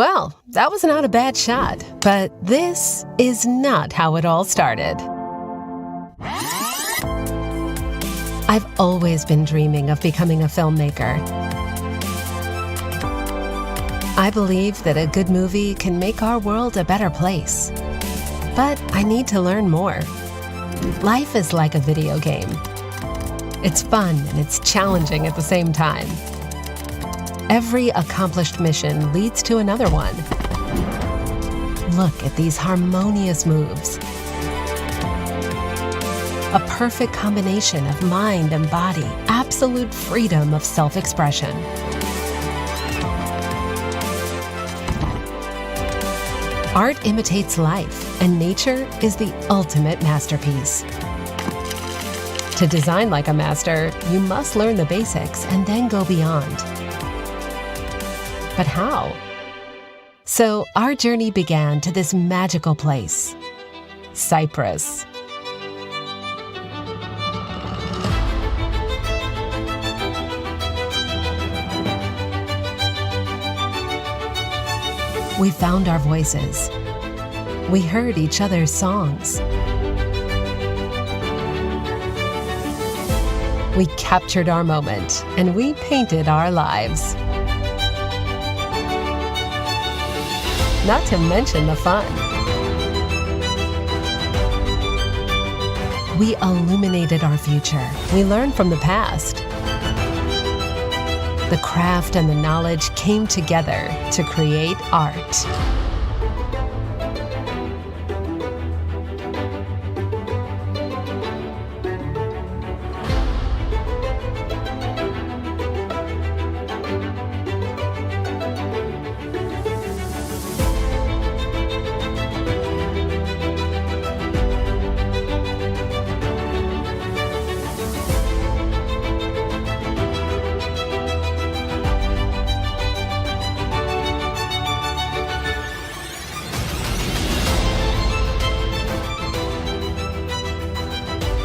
Well, that was not a bad shot, but this is not how it all started. I've always been dreaming of becoming a filmmaker. I believe that a good movie can make our world a better place. But I need to learn more. Life is like a video game. It's fun and it's challenging at the same time. Every accomplished mission leads to another one. Look at these harmonious moves. A perfect combination of mind and body, absolute freedom of self-expression. Art imitates life, and nature is the ultimate masterpiece. To design like a master, you must learn the basics and then go beyond. But how? So our journey began to this magical place, Cyprus. We found our voices. We heard each other's songs. We captured our moment, and we painted our lives. Not to mention the fun. We illuminated our future. We learned from the past. The craft and the knowledge came together to create art.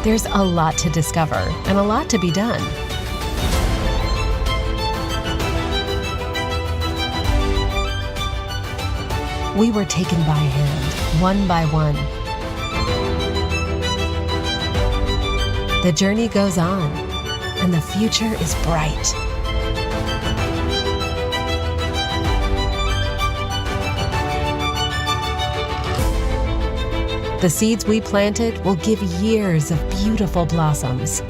There's a lot to discover and a lot to be done. We were taken by hand, one by one. The journey goes on, and the future is bright. The seeds we planted will give years of beautiful blossoms.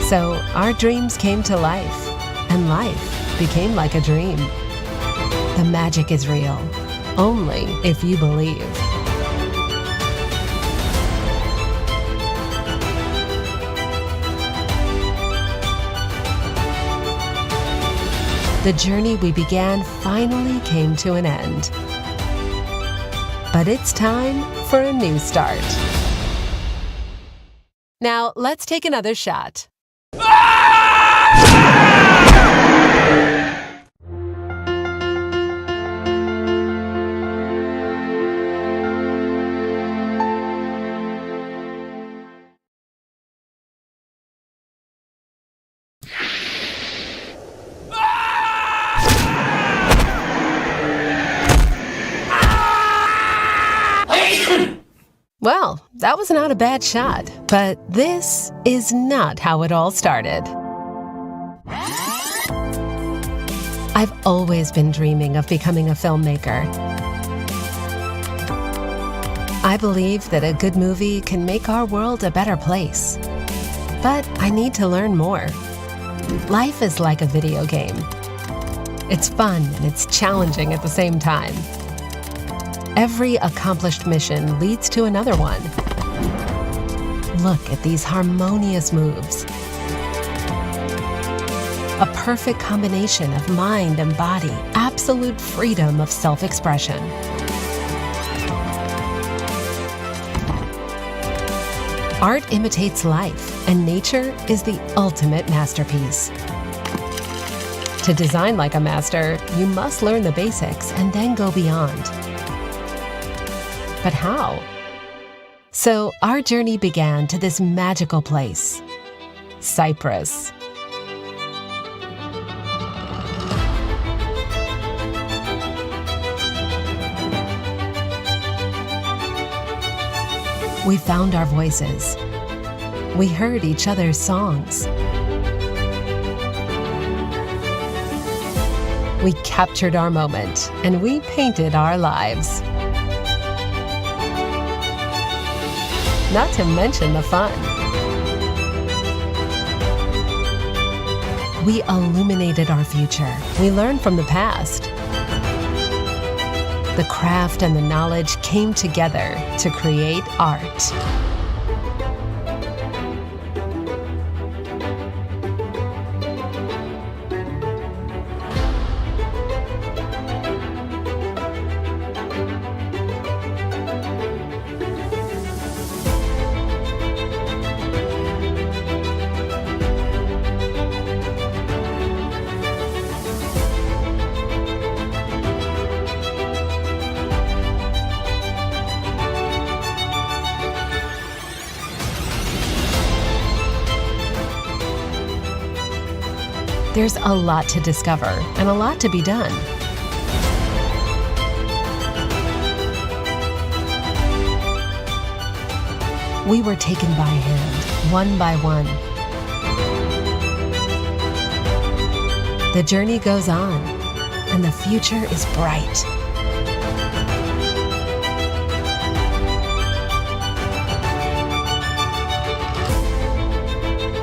So our dreams came to life, and life became like a dream. The magic is real, only if you believe. The journey we began finally came to an end. But it's time for a new start. Now, let's take another shot. Well, that was not a bad shot, but this is not how it all started. I've always been dreaming of becoming a filmmaker. I believe that a good movie can make our world a better place. But I need to learn more. Life is like a video game. It's fun and it's challenging at the same time. Every accomplished mission leads to another one. Look at these harmonious moves. A perfect combination of mind and body, absolute freedom of self-expression. Art imitates life, and nature is the ultimate masterpiece. To design like a master, you must learn the basics and then go beyond. But how? So our journey began to this magical place, Cyprus. We found our voices. We heard each other's songs. We captured our moment, and we painted our lives. Not to mention the fun. We illuminated our future. We learned from the past. The craft and the knowledge came together to create art. There's a lot to discover and a lot to be done. We were taken by hand, one by one. The journey goes on, and the future is bright.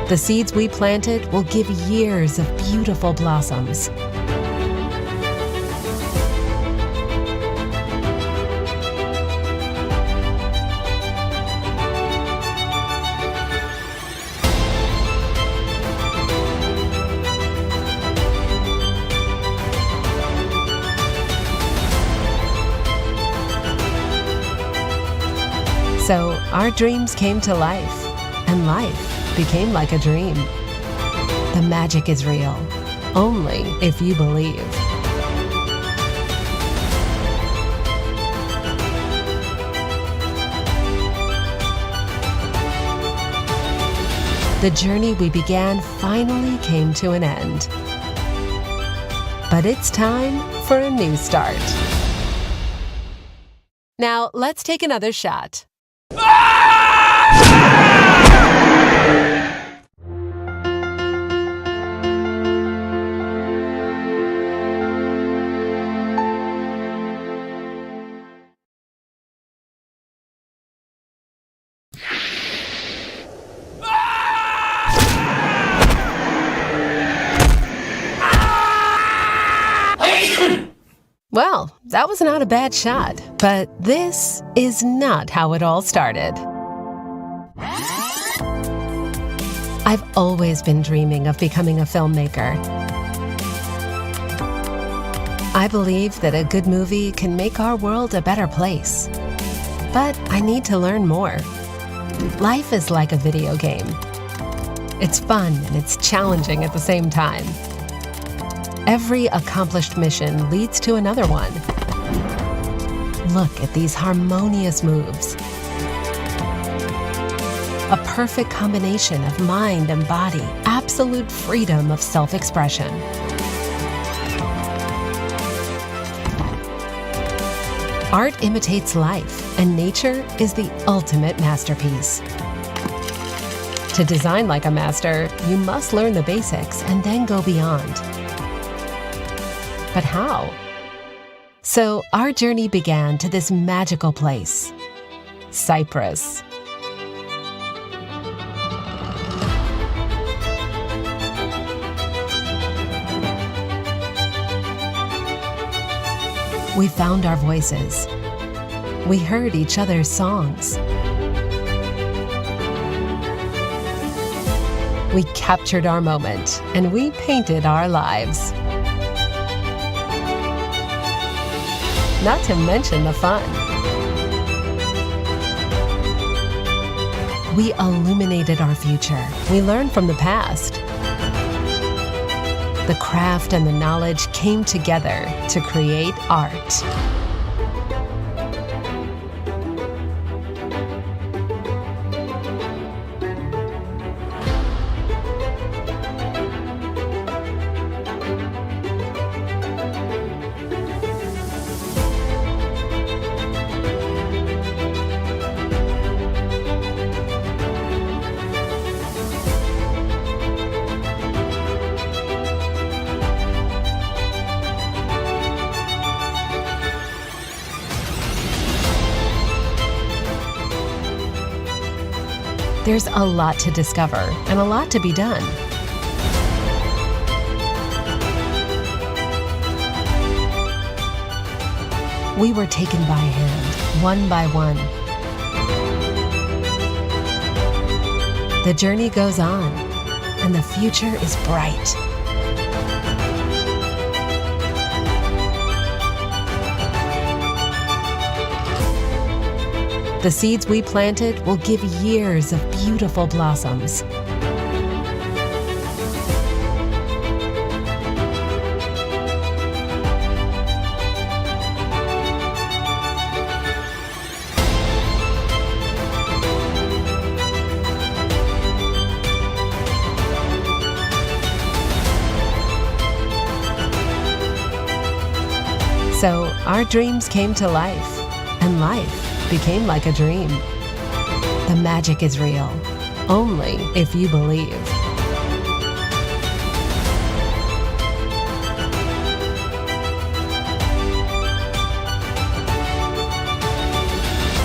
The seeds we planted will give years of beautiful blossoms. So our dreams came to life, and life became like a dream. The magic is real, only if you believe. The journey we began finally came to an end. But it's time for a new start. Now, let's take another shot. Well, that was not a bad shot, but this is not how it all started. I've always been dreaming of becoming a filmmaker. I believe that a good movie can make our world a better place. But I need to learn more. Life is like a video game. It's fun and it's challenging at the same time. Every accomplished mission leads to another one. Look at these harmonious moves. A perfect combination of mind and body, absolute freedom of self-expression. Art imitates life, and nature is the ultimate masterpiece. To design like a master, you must learn the basics and then go beyond. But how? So our journey began to this magical place, Cyprus. We found our voices. We heard each other's songs. We captured our moment, and we painted our lives. Not to mention the fun. We illuminated our future. We learned from the past. The craft and the knowledge came together to create art. There's a lot to discover and a lot to be done. We were taken by hand, one by one. The journey goes on, and the future is bright. The seeds we planted will give years of beautiful blossoms. So our dreams came to life, and life became like a dream. The magic is real, only if you believe.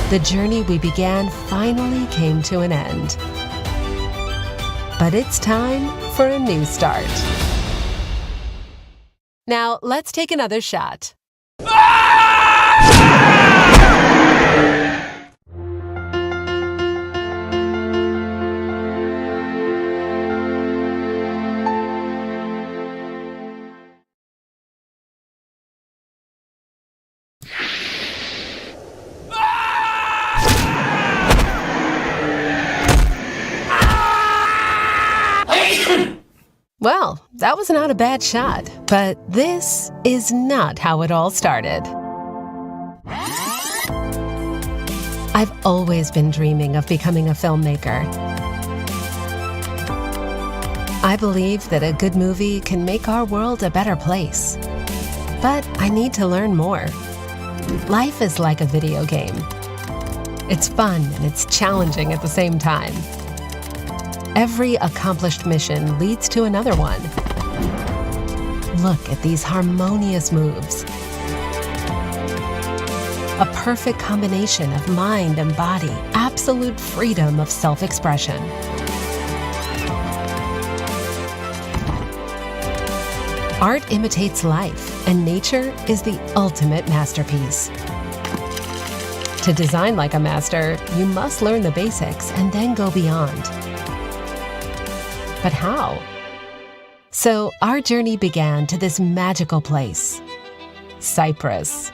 The journey we began finally came to an end. But it's time for a new start. Now, let's take another shot. Well, that was not a bad shot, but this is not how it all started. I've always been dreaming of becoming a filmmaker. I believe that a good movie can make our world a better place. But I need to learn more. Life is like a video game. It's fun and it's challenging at the same time. Every accomplished mission leads to another one. Look at these harmonious moves. A perfect combination of mind and body, absolute freedom of self-expression. Art imitates life, and nature is the ultimate masterpiece. To design like a master, you must learn the basics and then go beyond. But how? So our journey began to this magical place, Cyprus.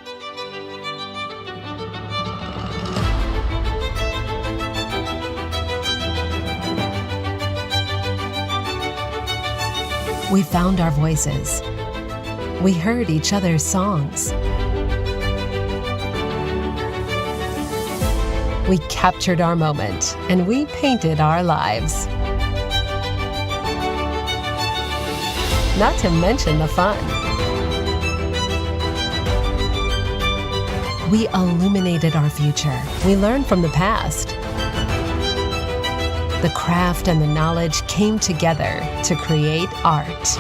We found our voices. We heard each other's songs. We captured our moment, and we painted our lives. Not to mention the fun. We illuminated our future. We learned from the past. The craft and the knowledge came together to create art.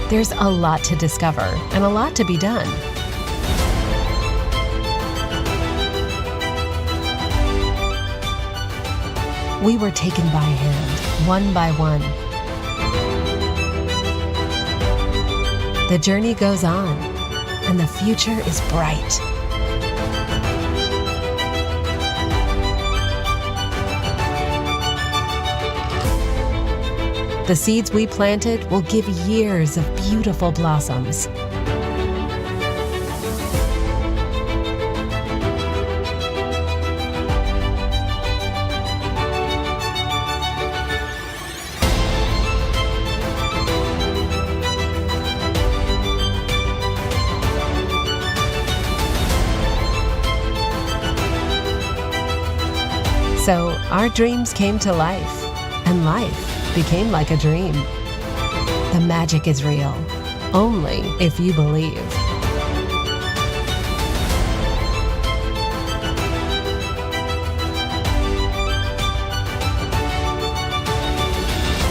There's a lot to discover and a lot to be done. We were taken by hand, one by one. The journey goes on, and the future is bright. The seeds we planted will give years of beautiful blossoms. So our dreams came to life, and life became like a dream. The magic is real, only if you believe.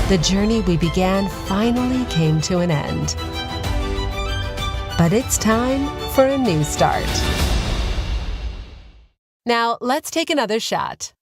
The journey we began finally came to an end. But it's time for a new start. Now, let's take another shot.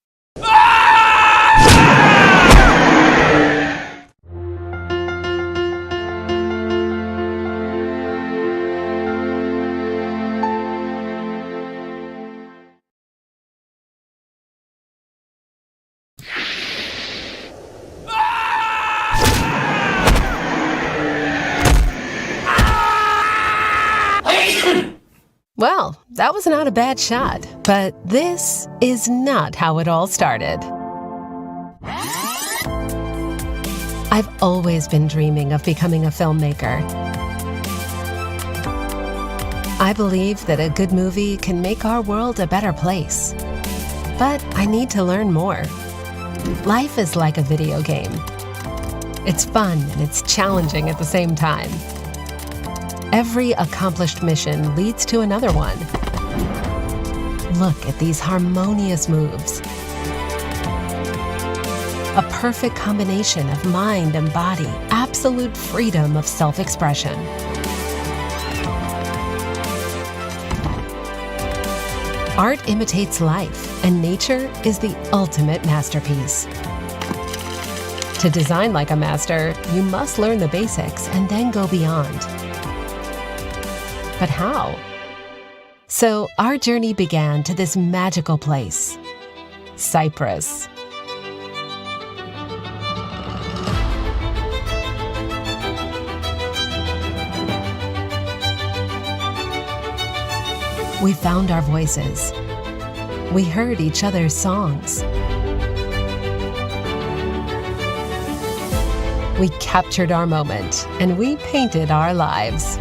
Well, that was not a bad shot, but this is not how it all started. I've always been dreaming of becoming a filmmaker. I believe that a good movie can make our world a better place. But I need to learn more. Life is like a video game. It's fun and it's challenging at the same time. Every accomplished mission leads to another one. Look at these harmonious moves. A perfect combination of mind and body, absolute freedom of self-expression. Art imitates life, and nature is the ultimate masterpiece. To design like a master, you must learn the basics and then go beyond. But how? So our journey began to this magical place, Cyprus. We found our voices. We heard each other's songs. We captured our moment, and we painted our lives.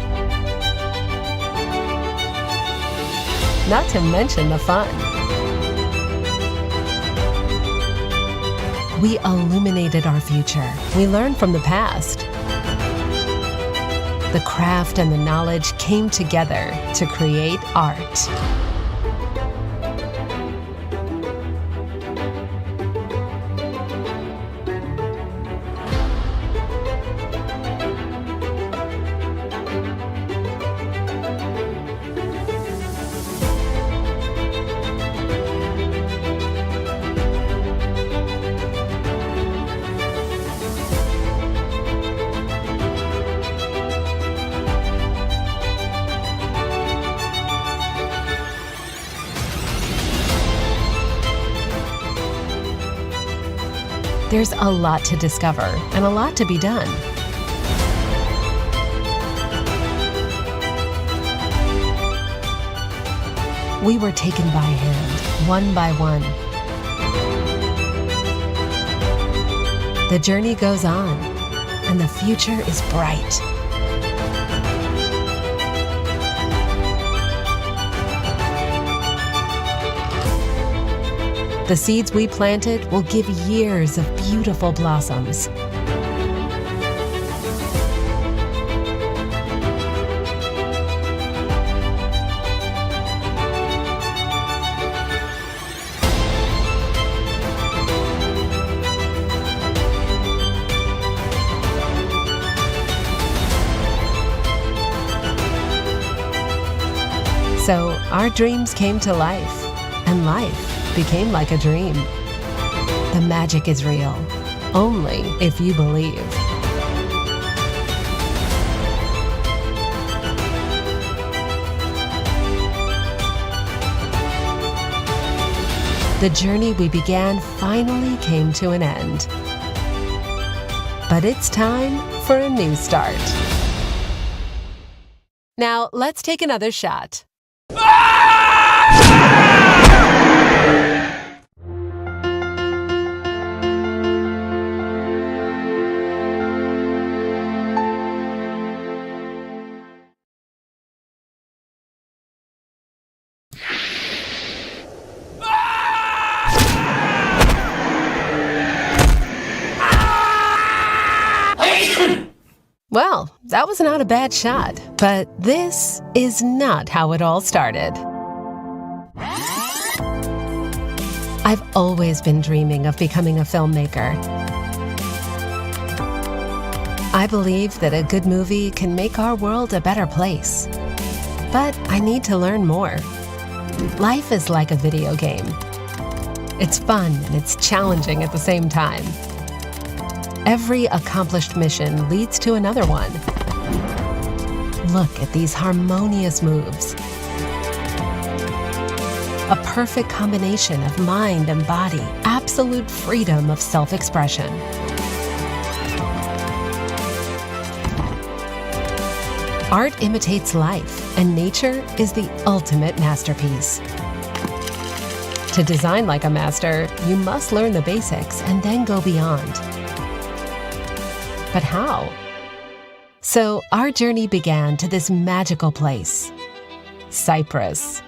Not to mention the fun. We illuminated our future. We learned from the past. The craft and the knowledge came together to create art. There's a lot to discover and a lot to be done. We were taken by hand, one by one. The journey goes on, and the future is bright. The seeds we planted will give years of beautiful blossoms. So our dreams came to life, and life became like a dream. The magic magic is real, only if you believe. The journey we began finally came to an end. But it's time for a new start. Now, let's take another shot. Well, that was not a bad shot, but this is not how it all started. I've always been dreaming of becoming a filmmaker. I believe that a good movie can make our world a better place. But I need to learn more. Life is like a video game. It's fun and it's challenging at the same time. Every accomplished mission leads to another one. Look at these harmonious moves. A perfect combination of mind and body, absolute freedom of self-expression. Art imitates life, and nature is the ultimate masterpiece. To design like a master, you must learn the basics and then go beyond. But how? So our journey began to this magical place, Cyprus.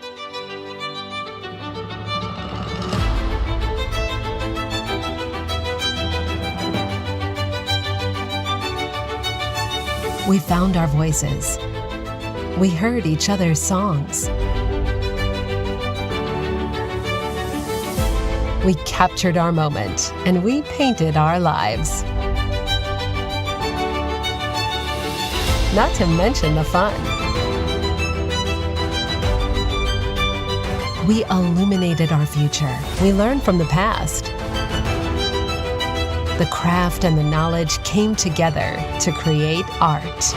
We found our voices. We heard each other's songs. We captured our moment, and we painted our lives. Not to mention the fun. We illuminated our future. We learned from the past. The craft and the knowledge came together to create art.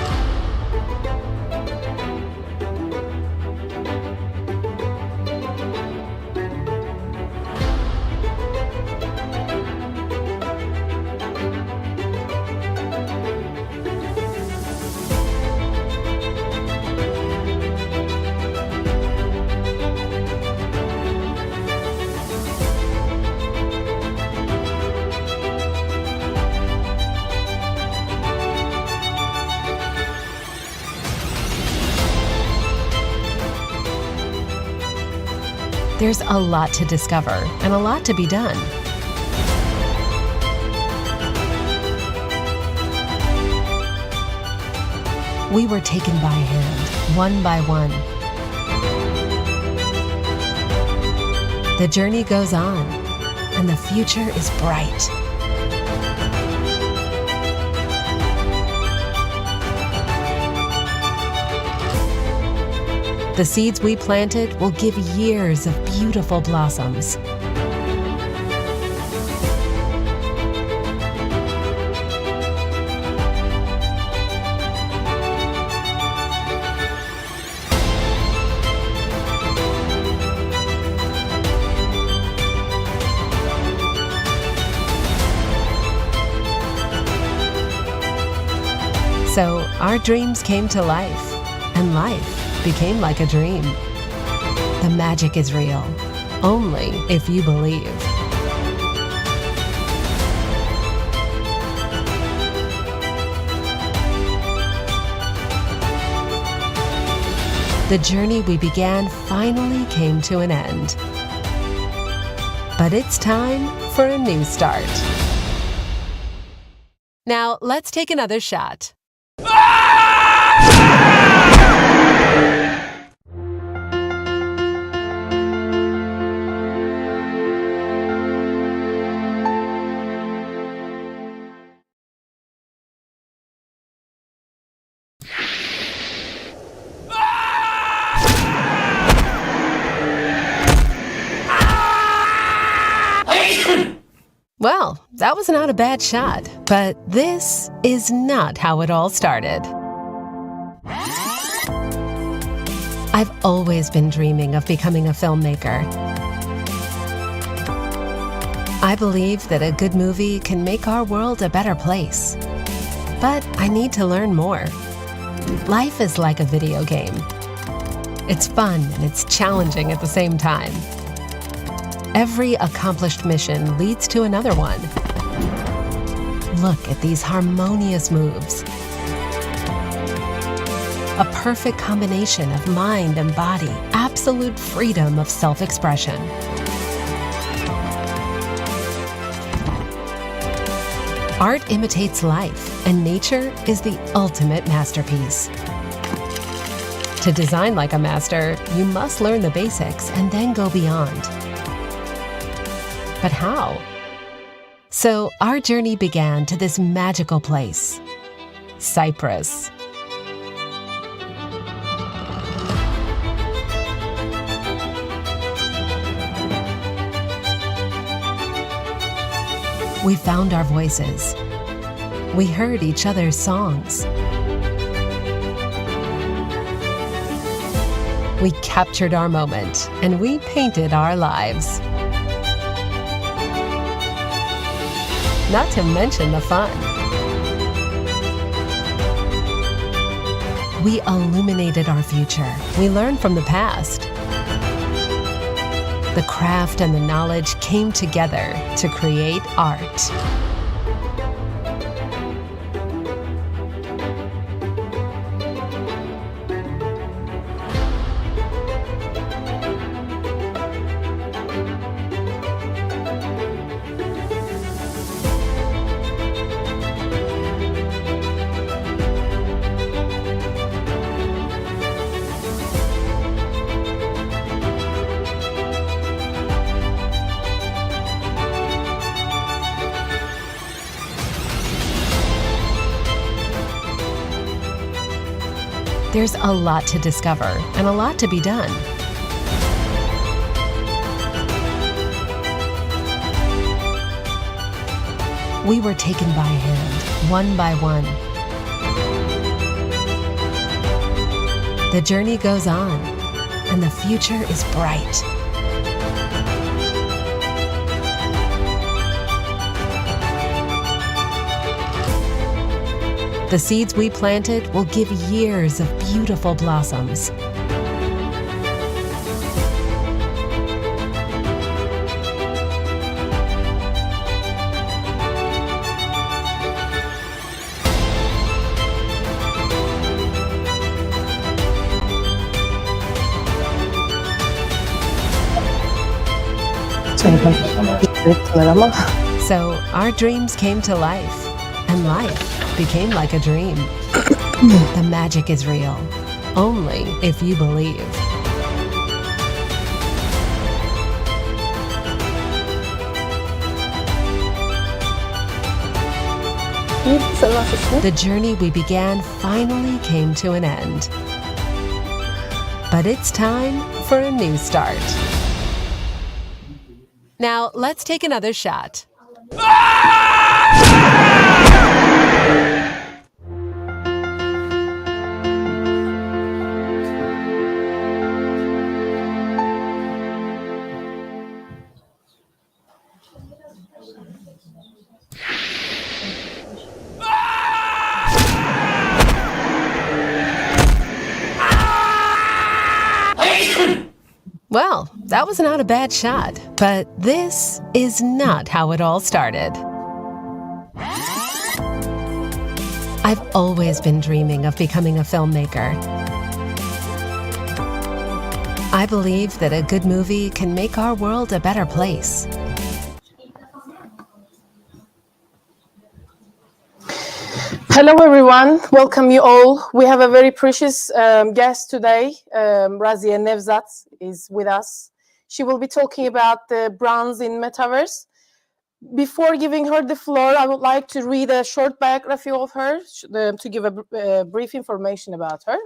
There's a lot to discover and a lot to be done. We were taken by hand, one by one. The journey goes on, and the future is bright. The seeds we planted will give years of beautiful blossoms. So our dreams came to life, and life became like a dream. The magic is real, only if you believe. The journey we began finally came to an end. But it's time for a new start. Now, let's take another shot. Well, that was not a bad shot, but this is not how it all started. I've always been dreaming of becoming a filmmaker. I believe that a good movie can make our world a better place. But I need to learn more. Life is like a video game. It's fun and it's challenging at the same time. Every accomplished mission leads to another one. Look at these harmonious moves. A perfect combination of mind and body, absolute freedom of self-expression. Art imitates life, and nature is the ultimate masterpiece. To design like a master, you must learn the basics and then go beyond. But how? So our journey began to this magical place, Cyprus. We found our voices. We heard each other's songs. We captured our moment, and we painted our lives. Not to mention the fun. We illuminated our future. We learned from the past. The craft and the knowledge came together to create art. There's a lot to discover and a lot to be done. We were taken by hand, one by one. The journey goes on, and the future is bright. The seeds we planted will give years of beautiful blossoms. So our dreams came to life, and life became like a dream. The magic is real, only if you believe. The journey we began finally came to an end. But it's time for a new start. Now, let's take another shot. Well, that was not a bad shot, but this is not how it all started. I've always been dreaming of becoming a filmmaker. I believe that a good movie can make our world a better place. Hello everyone, welcome you all. We have a very precious guest today. Raziye Nevzat is with us. She will be talking about the brands in Metaverse. Before giving her the floor, I would like to read a short biography of her to give a brief information about her.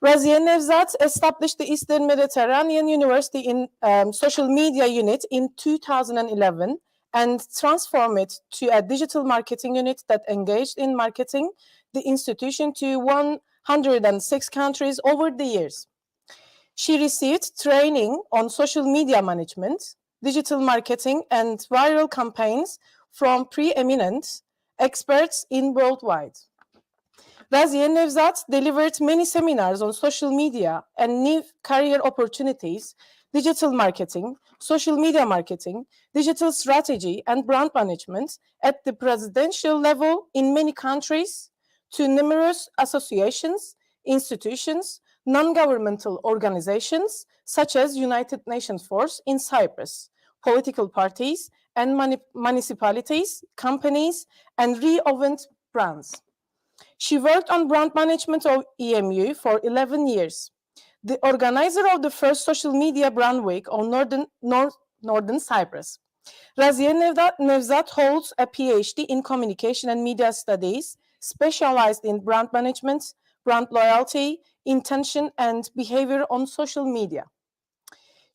Raziye Nevzat established the Eastern Mediterranean University in Social Media Unit in 2011 and transform it to a digital marketing unit that engaged in marketing the institution to 106 countries over the years. She received training on social media management, digital marketing, and viral campaigns from preeminent experts in worldwide. Raziye Nevzat delivered many seminars on social media and new career opportunities, digital marketing, social media marketing, digital strategy, and brand management at the presidential level in many countries to numerous associations, institutions, non-governmental organizations such as United Nations Force in Cyprus, political parties and municipalities, companies, and re-owned brands. She worked on brand management of EMU for 11 years. The organizer of the first social media brand week on Northern Cyprus. Raziye Nevzat holds a PhD in communication and media studies, specialized in brand management, brand loyalty, intention, and behavior on social media.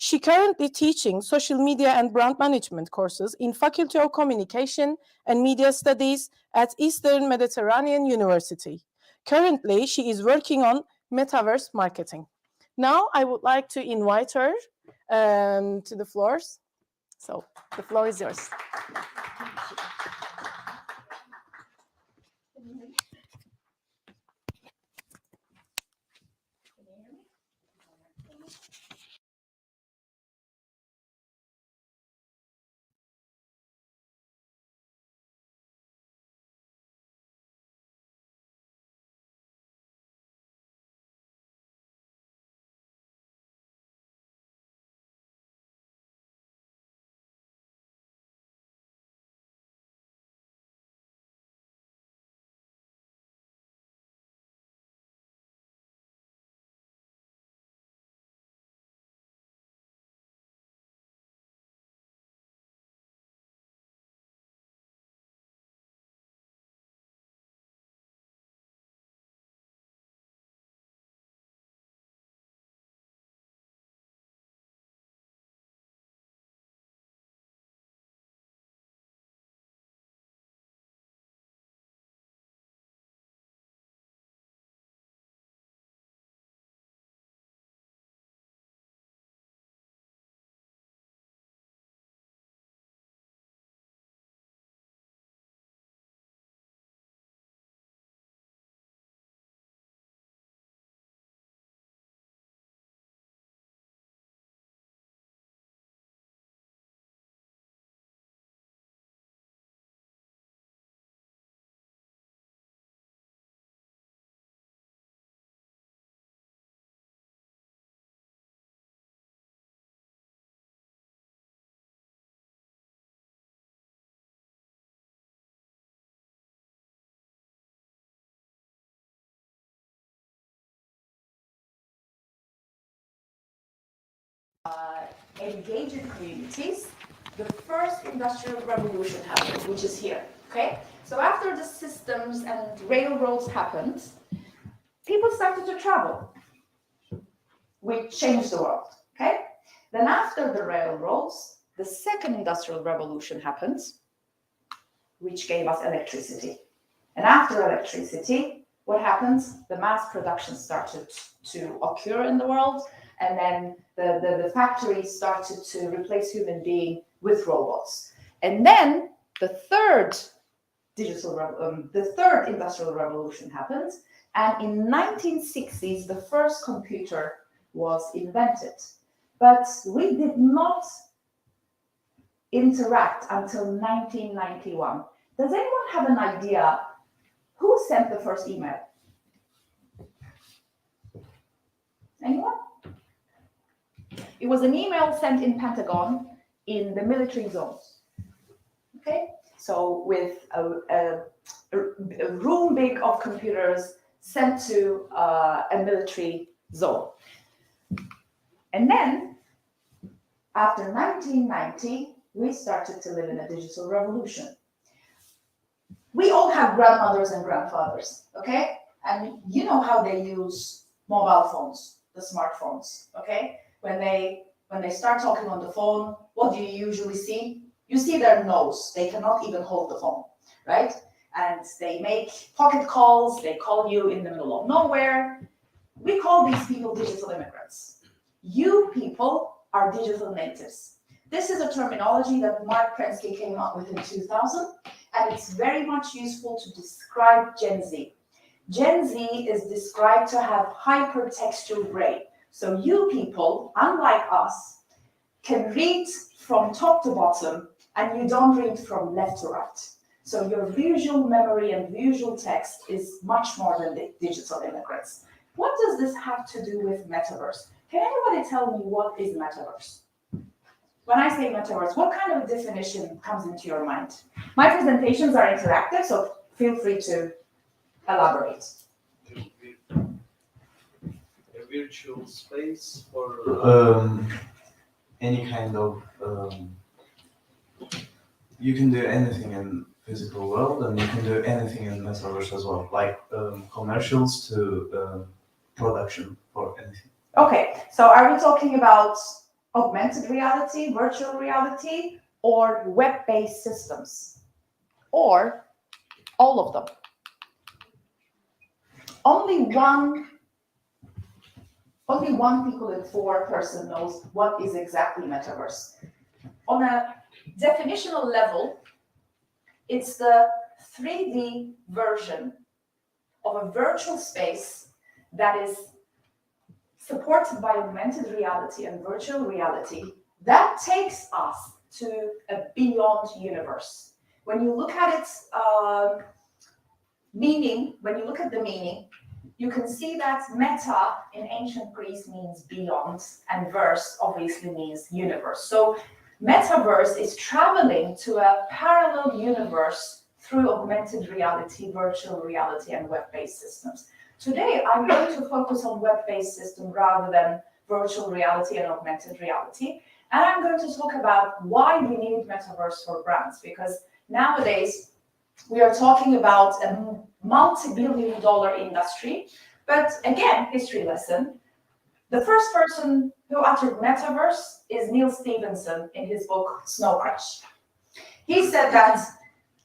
She currently teaching social media and brand management courses in Faculty of Communication and Media Studies at Eastern Mediterranean University. Currently, she is working on metaverse marketing. Now, I would like to invite her to the floors. So, the floor is yours. Engaging communities, the first industrial revolution happened, which is here, okay? So after the systems and railroads happened, people started to travel, which changed the world, okay? Then after the railroads, the second industrial revolution happened, which gave us electricity. And after electricity, what happens? The mass production started to occur in the world, and then the factories started to replace human being with robots. And then the third industrial revolution happened, and in 1960s, the first computer was invented. But we did not interact until 1991. Does anyone have an idea who sent the first email? Anyone? It was an email sent in Pentagon in the military zones. Okay, so with a room big of computers sent to a military zone. And then, after 1990, we started to live in a digital revolution. We all have grandmothers and grandfathers, okay? And you know how they use mobile phones, the smartphones, okay? When they start talking on the phone, what do you usually see? You see their nose, they cannot even hold the phone, right? And they make pocket calls, they call you in the middle of nowhere. We call these people digital immigrants. You people are digital natives. This is a terminology that Mark Prensky came up with in 2000, and it's very much useful to describe Gen Z. Gen Z is described to have hypertextual brain. So you people, unlike us, can read from top to bottom, and you don't read from left to right. So your visual memory and visual text is much more than the digital immigrants. What does this have to do with metaverse? Can anybody tell me what is metaverse? When I say metaverse, what kind of definition comes into your mind? My presentations are interactive, so feel free to elaborate. A virtual space for any kind of you can do anything in physical world, and you can do anything in metaverse as well, like commercials to production for anything. Okay, so are we talking about augmented reality, virtual reality, or web-based systems, or all of them? Only one people in 4 person knows what is exactly metaverse. On a definitional level, it's the 3D version of a virtual space that is supported by augmented reality and virtual reality that takes us to a beyond universe. When you look at its meaning, you can see that meta in ancient Greece means beyond, and verse obviously means universe. So metaverse is traveling to a parallel universe through augmented reality, virtual reality, and web-based systems. Today, I'm going to focus on web-based system rather than virtual reality and augmented reality. And I'm going to talk about why we need metaverse for brands, because nowadays we are talking about a multi-billion-dollar industry. But again, history lesson, the first person who uttered metaverse is Neil Stephenson in his book, Snow Crash. He said that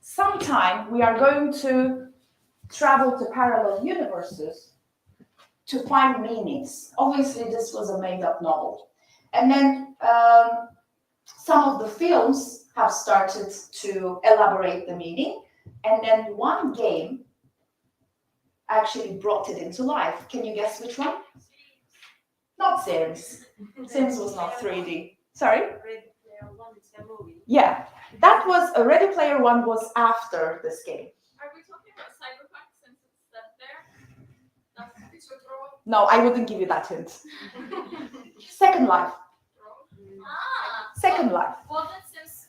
sometime we are going to travel to parallel universes to find meanings. Obviously, this was a made-up novel. And then some of the films have started to elaborate the meaning. And then one game actually brought it into life. Can you guess which one? Not Sims. Sims was not 3D. Sorry? Ready Player One is a movie. Yeah, that was Ready Player One was after this game. Are we talking about Cyberpunk since it's that there? That's it's a draw. No, I wouldn't give you that hint. Second Life. Ah. Second Life. Wasn't Sims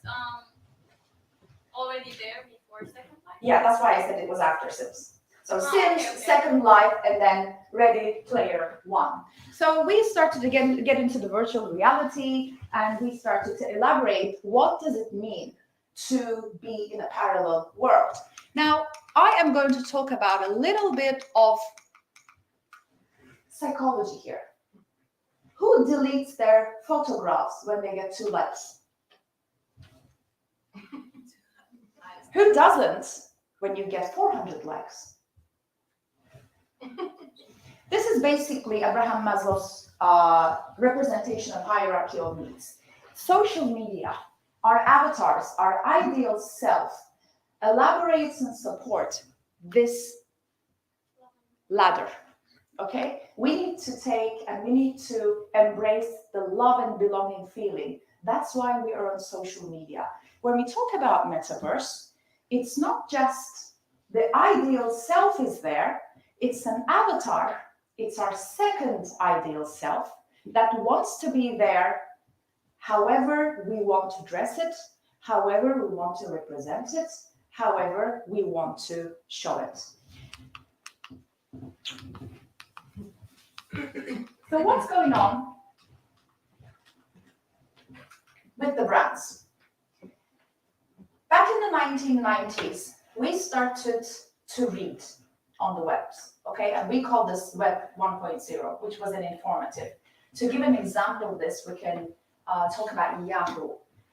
already there before Second Life? Yeah, that's why I said it was after Sims. So Sims, okay. Second Life, and then Ready Player One. So we started to get into the virtual reality, and we started to elaborate what does it mean to be in a parallel world. Now, I am going to talk about a little bit of psychology here. Who deletes their photographs when they get 2 likes? Who doesn't when you get 400 likes? This is basically Abraham Maslow's representation of hierarchy of needs. Social media, our avatars, our ideal self, elaborates and supports this ladder. Okay? We need to take and we need to embrace the love and belonging feeling. That's why we are on social media. When we talk about metaverse, it's not just the ideal self is there, it's an avatar, it's our second ideal self that wants to be there however we want to dress it, however we want to represent it, however we want to show it. So what's going on with the brands? Back in the 1990s, we started to read on the webs, okay? And we call this Web 1.0, which was an informative. To give an example of this, we can talk about Yahoo.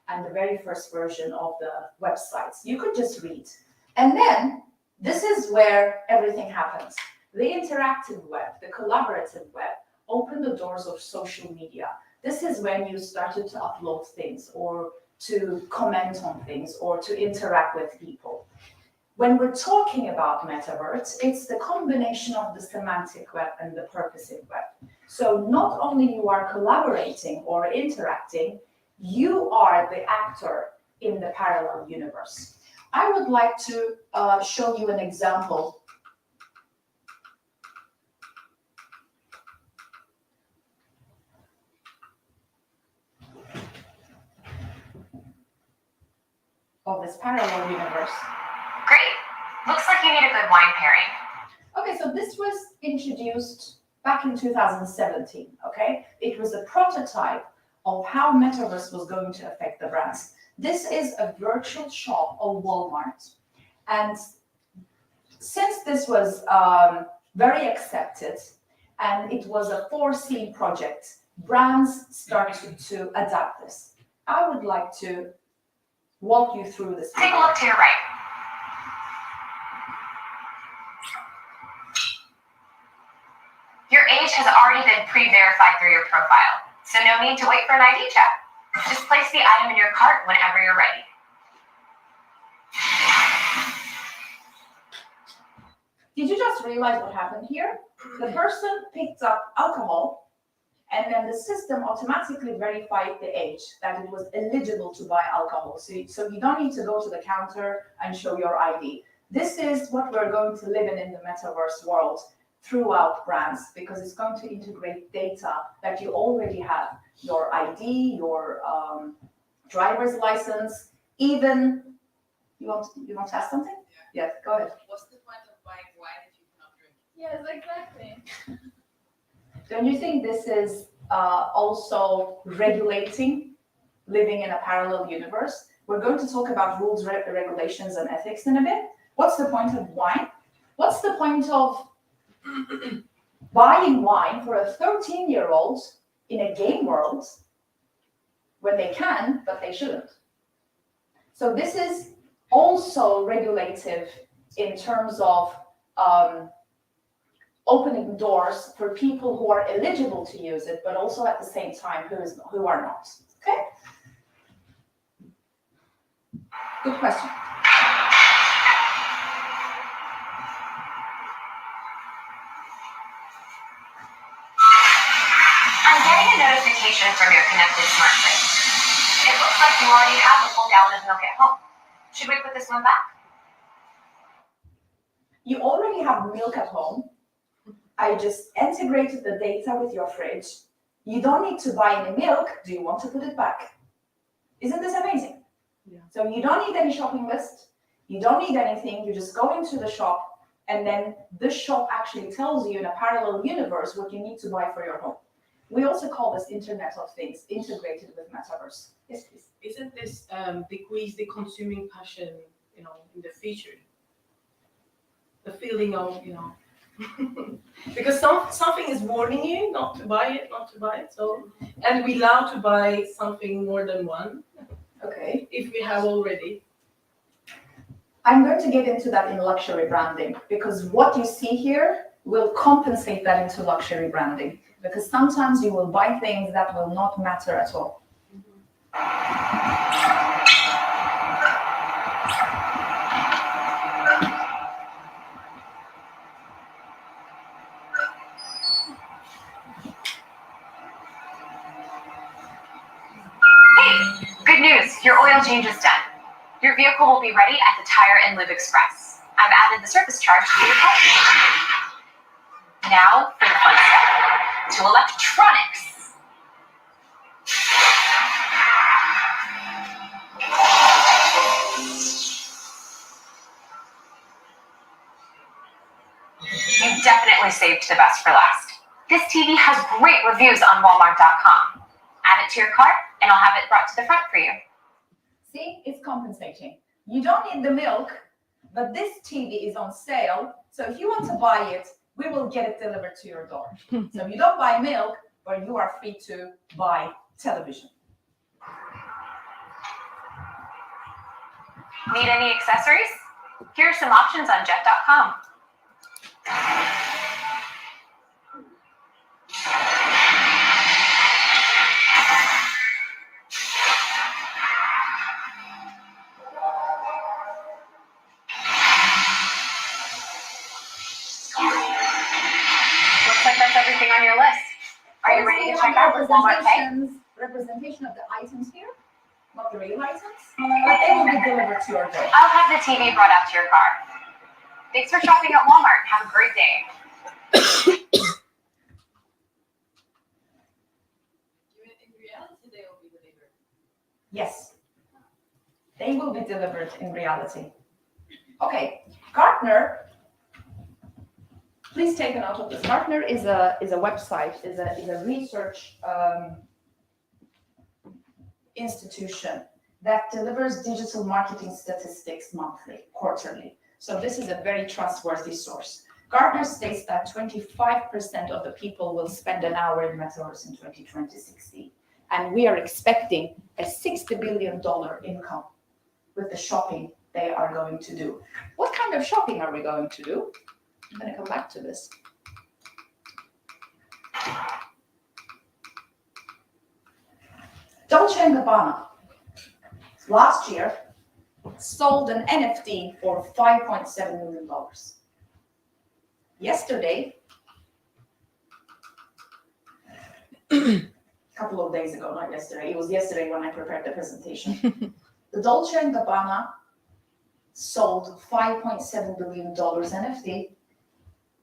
and the very first version of the websites. You could just read. And then this is where everything happens. The interactive web, the collaborative web, opened the doors of social media. This is when you started to upload things or to comment on things or to interact with people. When we're talking about metaverse, it's the combination of the semantic web and the purposive web. So not only you are collaborating or interacting, you are the actor in the parallel universe. I would like to show you an example of this parallel universe. Great. Looks like you need a good wine pairing. Okay, so this was introduced back in 2017, okay? It was a prototype of how Metaverse was going to affect the brands. This is a virtual shop of Walmart. And since this was very accepted and it was a foreseen project, brands started to adapt this. I would like to walk you through this. Take a look to your right. Your age has already been pre-verified through your profile, so no need to wait for an ID check. Just place the item in your cart whenever you're ready. Did you just realize what happened here? The person picked up alcohol, and then the system automatically verified the age, that it was eligible to buy alcohol. So you don't need to go to the counter and show your ID. This is what we're going to live in the metaverse world throughout brands, because it's going to integrate data that you already have, your ID, your driver's license, even, you want to ask something? Yeah. Yes, go ahead. What's the point of buying wine if you cannot drink? Yes, exactly. Don't you think this is also regulating living in a parallel universe? We're going to talk about rules, regulations, and ethics in a bit. What's the point of wine? What's the point of buying wine for a 13-year-old in a game world when they can, but they shouldn't? So this is also regulative in terms of opening doors for people who are eligible to use it, but also at the same time who are not. Okay? Good question. I'm getting a notification from your connected smart fridge. It looks like you already have a full gallon of milk at home. Should we put this one back? You already have milk at home. I just integrated the data with your fridge. You don't need to buy any milk. Do you want to put it back? Isn't this amazing? Yeah. So you don't need any shopping list. You don't need anything. You just go into the shop, and then the shop actually tells you in a parallel universe what you need to buy for your home. We also call this Internet of Things, integrated with Metaverse. Yes, please. Isn't this decrease the consuming passion, in the future? The feeling of, because something is warning you not to buy it. So, and we allow to buy something more than one. Okay. If we have already. I'm going to get into that in luxury branding, because what you see here will compensate that into luxury branding, because sometimes you will buy things that will not matter at all. Hey, good news. Your oil change is done. Your vehicle will be ready at the Tire and Live Express. I've added the service charge to your cart. Now for the fun stuff. To electronics. You definitely saved the best for last. This TV has great reviews on Walmart.com. Add it to your cart, and I'll have it brought to the front for you. See, it's compensating. You don't need the milk, but this TV is on sale. So if you want to buy it, we will get it delivered to your door. So you don't buy milk, but you are free to buy television. Need any accessories? Here are some options on jet.com. Looks like that's everything on your list. Are you ready to check out with Walmart Pay? Representation of the items here, not the real items, but they will be delivered to your door. I'll have the TV brought out to your car. Thanks for shopping at Walmart. Have a great day. In reality, they will be delivered. Yes, they will be delivered in reality. Okay, Gartner. Please take a note of this. Gartner is a website, is a research institution that delivers digital marketing statistics monthly, quarterly. So this is a very trustworthy source. Gartner states that 25% of the people will spend an hour in Metaverse in 2020-16. And we are expecting a $60 billion income with the shopping they are going to do. What kind of shopping are we going to do? I'm going to come back to this. Dolce & Gabbana last year sold an NFT for $5.7 million. Yesterday, a couple of days ago, not yesterday, it was yesterday when I prepared the presentation, the Dolce & Gabbana sold $5.7 billion NFT.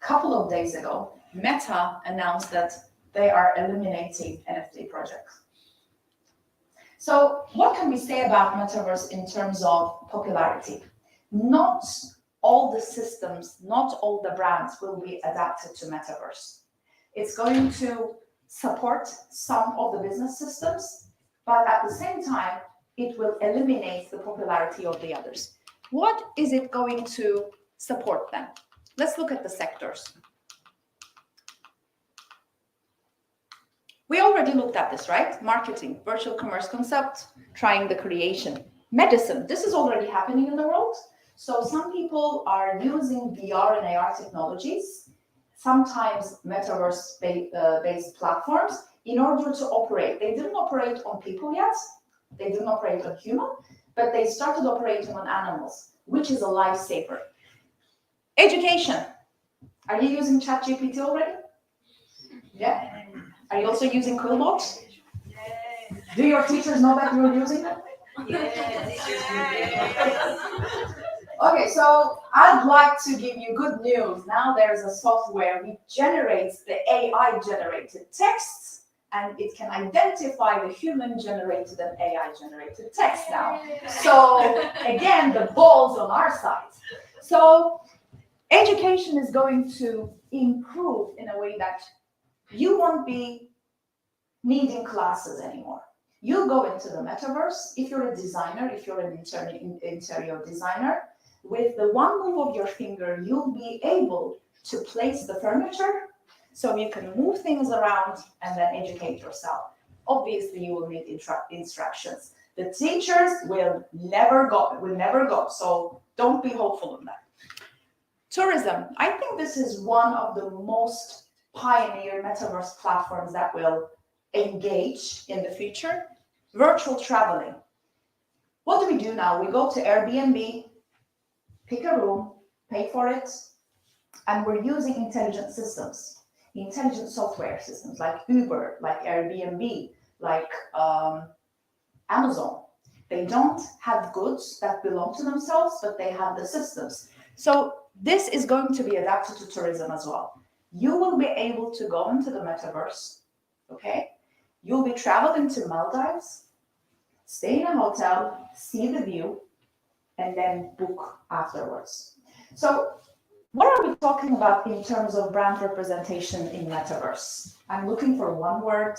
Couple of days ago, Meta announced that they are eliminating NFT projects. So what can we say about Metaverse in terms of popularity? Not all the systems, not all the brands will be adapted to Metaverse. It's going to support some of the business systems, but at the same time, it will eliminate the popularity of the others. What is it going to support them? Let's look at the sectors. We already looked at this, right? Marketing, virtual commerce concept, trying the creation. Medicine, this is already happening in the world. So some people are using VR and AR technologies, sometimes metaverse-based platforms, in order to operate. They didn't operate on people yet. They didn't operate on human, but they started operating on animals, which is a lifesaver. Education. Are you using ChatGPT already? Yeah. Are you also using Quillbot? Do your teachers know that you're using it? Okay, so I'd like to give you good news. Now there's a software which generates the AI-generated texts, and it can identify the human-generated and AI-generated text now. So again, the ball's on our side. So education is going to improve in a way that you won't be needing classes anymore. You go into the metaverse. If you're a designer, if you're an interior designer, with the one move of your finger, you'll be able to place the furniture so you can move things around and then educate yourself. Obviously, you will need instructions. The teachers will never go. So don't be hopeful on that. Tourism. I think this is one of the most pioneer metaverse platforms that will engage in the future. Virtual traveling. What do we do now? We go to Airbnb, pick a room, pay for it, and we're using intelligent systems, intelligent software systems like Uber, like Airbnb, like Amazon. They don't have goods that belong to themselves, but they have the systems. So this is going to be adapted to tourism as well. You will be able to go into the metaverse, okay? You'll be traveling to Maldives, stay in a hotel, see the view, and then book afterwards. So what are we talking about in terms of brand representation in metaverse? I'm looking for one word,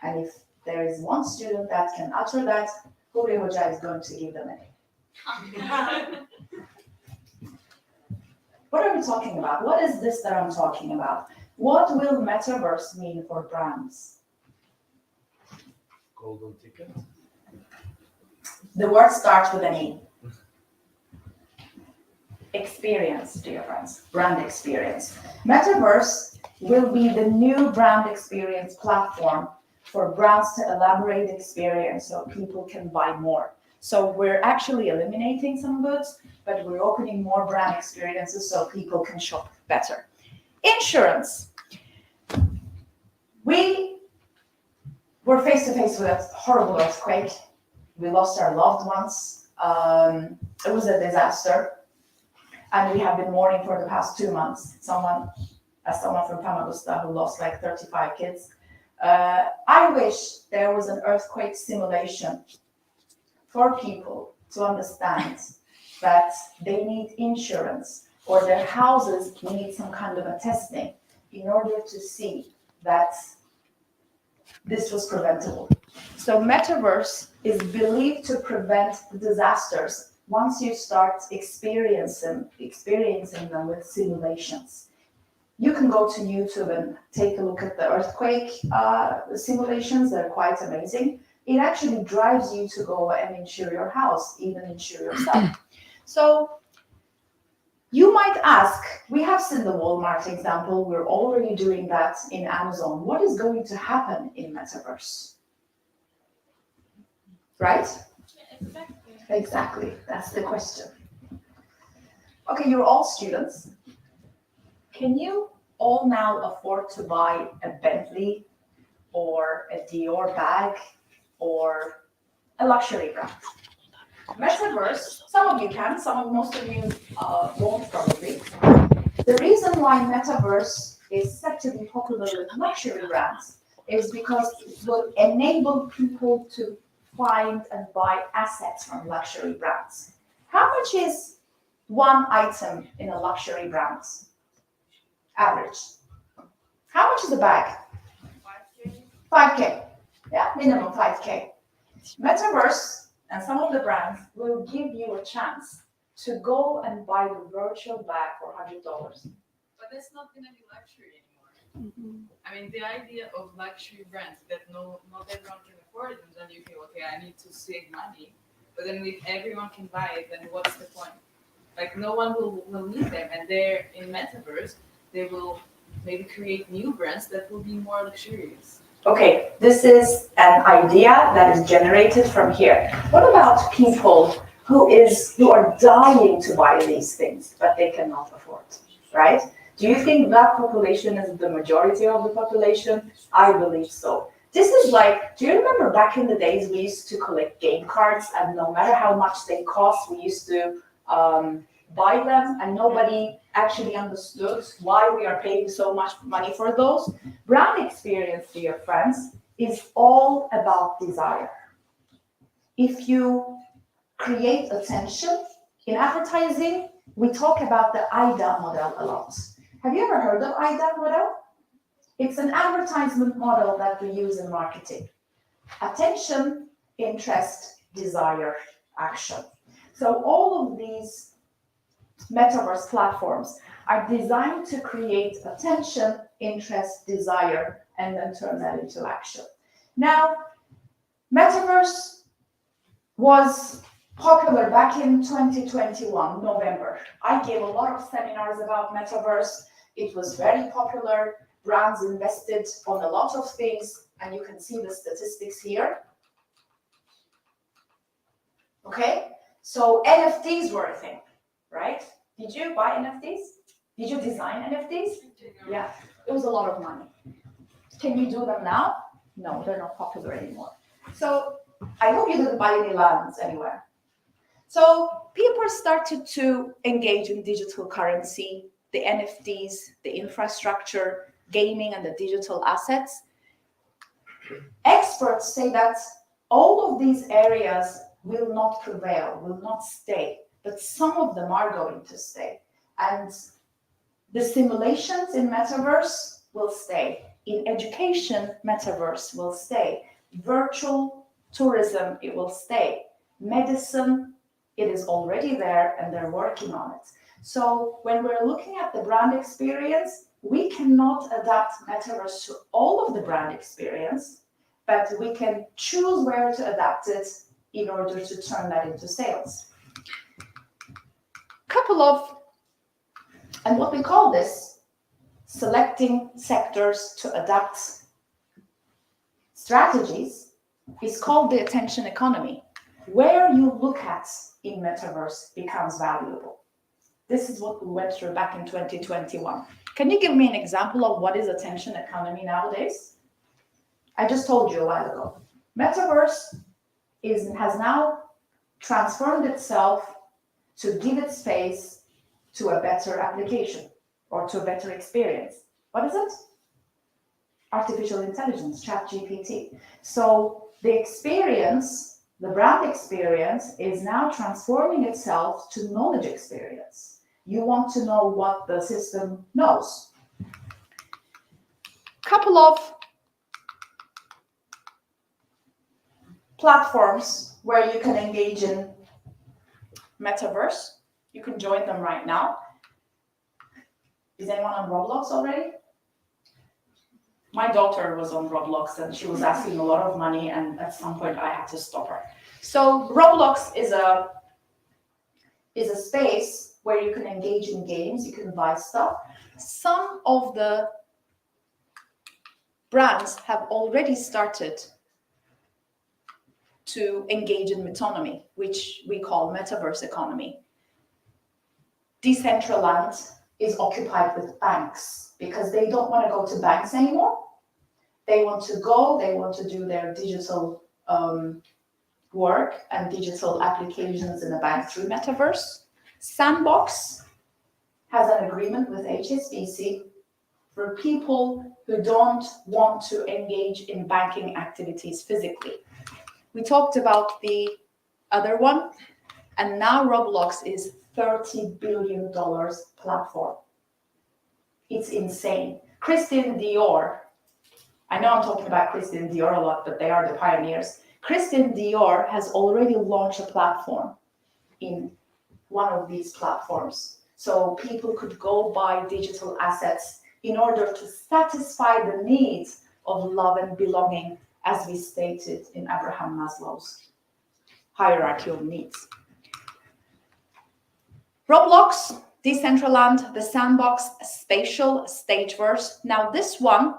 and if there is one student that can utter that, Huri Hoca is going to give them a name. What are we talking about? What is this that I'm talking about? What will metaverse mean for brands? Golden ticket. The word starts with an E. experience, dear friends, brand experience. Metaverse will be the new brand experience platform for brands to elaborate experience so people can buy more. So we're actually eliminating some goods, but we're opening more brand experiences so people can shop better. Insurance. We were face to face with a horrible earthquake. We lost our loved ones. It was a disaster. And we have been mourning for the past 2 months. Someone from Famagusta who lost like 35 kids. I wish there was an earthquake simulation for people to understand that they need insurance or their houses need some kind of a testing in order to see that this was preventable. So Metaverse is believed to prevent disasters once you start experiencing them with simulations. You can go to YouTube and take a look at the earthquake simulations. They're quite amazing. It actually drives you to go and insure your house, even insure yourself. So you might ask, we have seen the Walmart example, we're already doing that in Amazon. What is going to happen in Metaverse? Right? Exactly, that's the question. Okay, you're all students. Can you all now afford to buy a Bentley or a Dior bag or a luxury brand? Metaverse, some of you can, most of you won't probably. The reason why Metaverse is said to be popular with luxury brands is because it will enable people to find and buy assets from luxury brands. How much is one item in a luxury brand? Average. How much is a bag? 5K. Yeah, minimum 5K. Metaverse and some of the brands will give you a chance to go and buy the virtual bag for $100. But that's not going to be luxury anymore. I mean, the idea of luxury brands that not everyone can afford it, and then you feel, okay, I need to save money. But then if everyone can buy it, then what's the point? Like, no one will need them. And they're in Metaverse, they will maybe create new brands that will be more luxurious. Okay, this is an idea that is generated from here. What about people who are dying to buy these things, but they cannot afford, right? Do you think that population is the majority of the population? I believe so. This is like, do you remember back in the days we used to collect game cards, and no matter how much they cost, we used to buy them, and nobody actually understood why we are paying so much money for those? Brand experience, dear friends, is all about desire. If you create attention in advertising, we talk about the IDA model a lot. Have you ever heard of IDA model? It's an advertisement model that we use in marketing. Attention, interest, desire, action. So all of these Metaverse platforms are designed to create attention, interest, desire, and then turn that into action. Now, Metaverse was popular back in 2021, November. I gave a lot of seminars about Metaverse. It was very popular. Brands invested on a lot of things, and you can see the statistics here. Okay, so NFTs were a thing, right? Did you buy NFTs? Did you design NFTs? Yeah, it was a lot of money. Can you do them now? No, they're not popular anymore. So I hope you didn't buy any lands anywhere. So people started to engage in digital currency, the NFTs, the infrastructure, gaming, and the digital assets. Experts say that all of these areas will not prevail, will not stay, but some of them are going to stay. And the simulations in Metaverse will stay. In education, Metaverse will stay. Virtual tourism, it will stay. Medicine, it is already there and they're working on it. So when we're looking at the brand experience, we cannot adapt Metaverse to all of the brand experience, but we can choose where to adapt it in order to turn that into sales. Couple of And what we call this, selecting sectors to adapt strategies, is called the attention economy. Where you look at in metaverse becomes valuable. This is what we went through back in 2021. Can you give me an example of what is attention economy nowadays? I just told you a while ago. Metaverse has now transformed itself to give its space to a better application or to a better experience. What is it? Artificial intelligence, ChatGPT. So the experience, the brand experience, is now transforming itself to knowledge experience. You want to know what the system knows. Couple of platforms where you can engage in metaverse. You can join them right now. Is anyone on Roblox already? My daughter was on Roblox and she was asking a lot of money, and at some point I had to stop her. So Roblox is a space where you can engage in games, you can buy stuff. Some of the brands have already started to engage in metonymy, which we call metaverse economy. Decentraland is occupied with banks because they don't want to go to banks anymore. They want to do their digital work and digital applications in the bank through metaverse. Sandbox has an agreement with HSBC for people who don't want to engage in banking activities physically. We talked about the other one, and now Roblox is $30 billion platform. It's insane. Christian Dior, I know I'm talking about Christian Dior a lot, but they are the pioneers. Christian Dior has already launched a platform in one of these platforms. So people could go buy digital assets in order to satisfy the needs of love and belonging, as we stated in Abraham Maslow's hierarchy of needs. Roblox, Decentraland, the Sandbox, Spatial, Stageverse. Now this one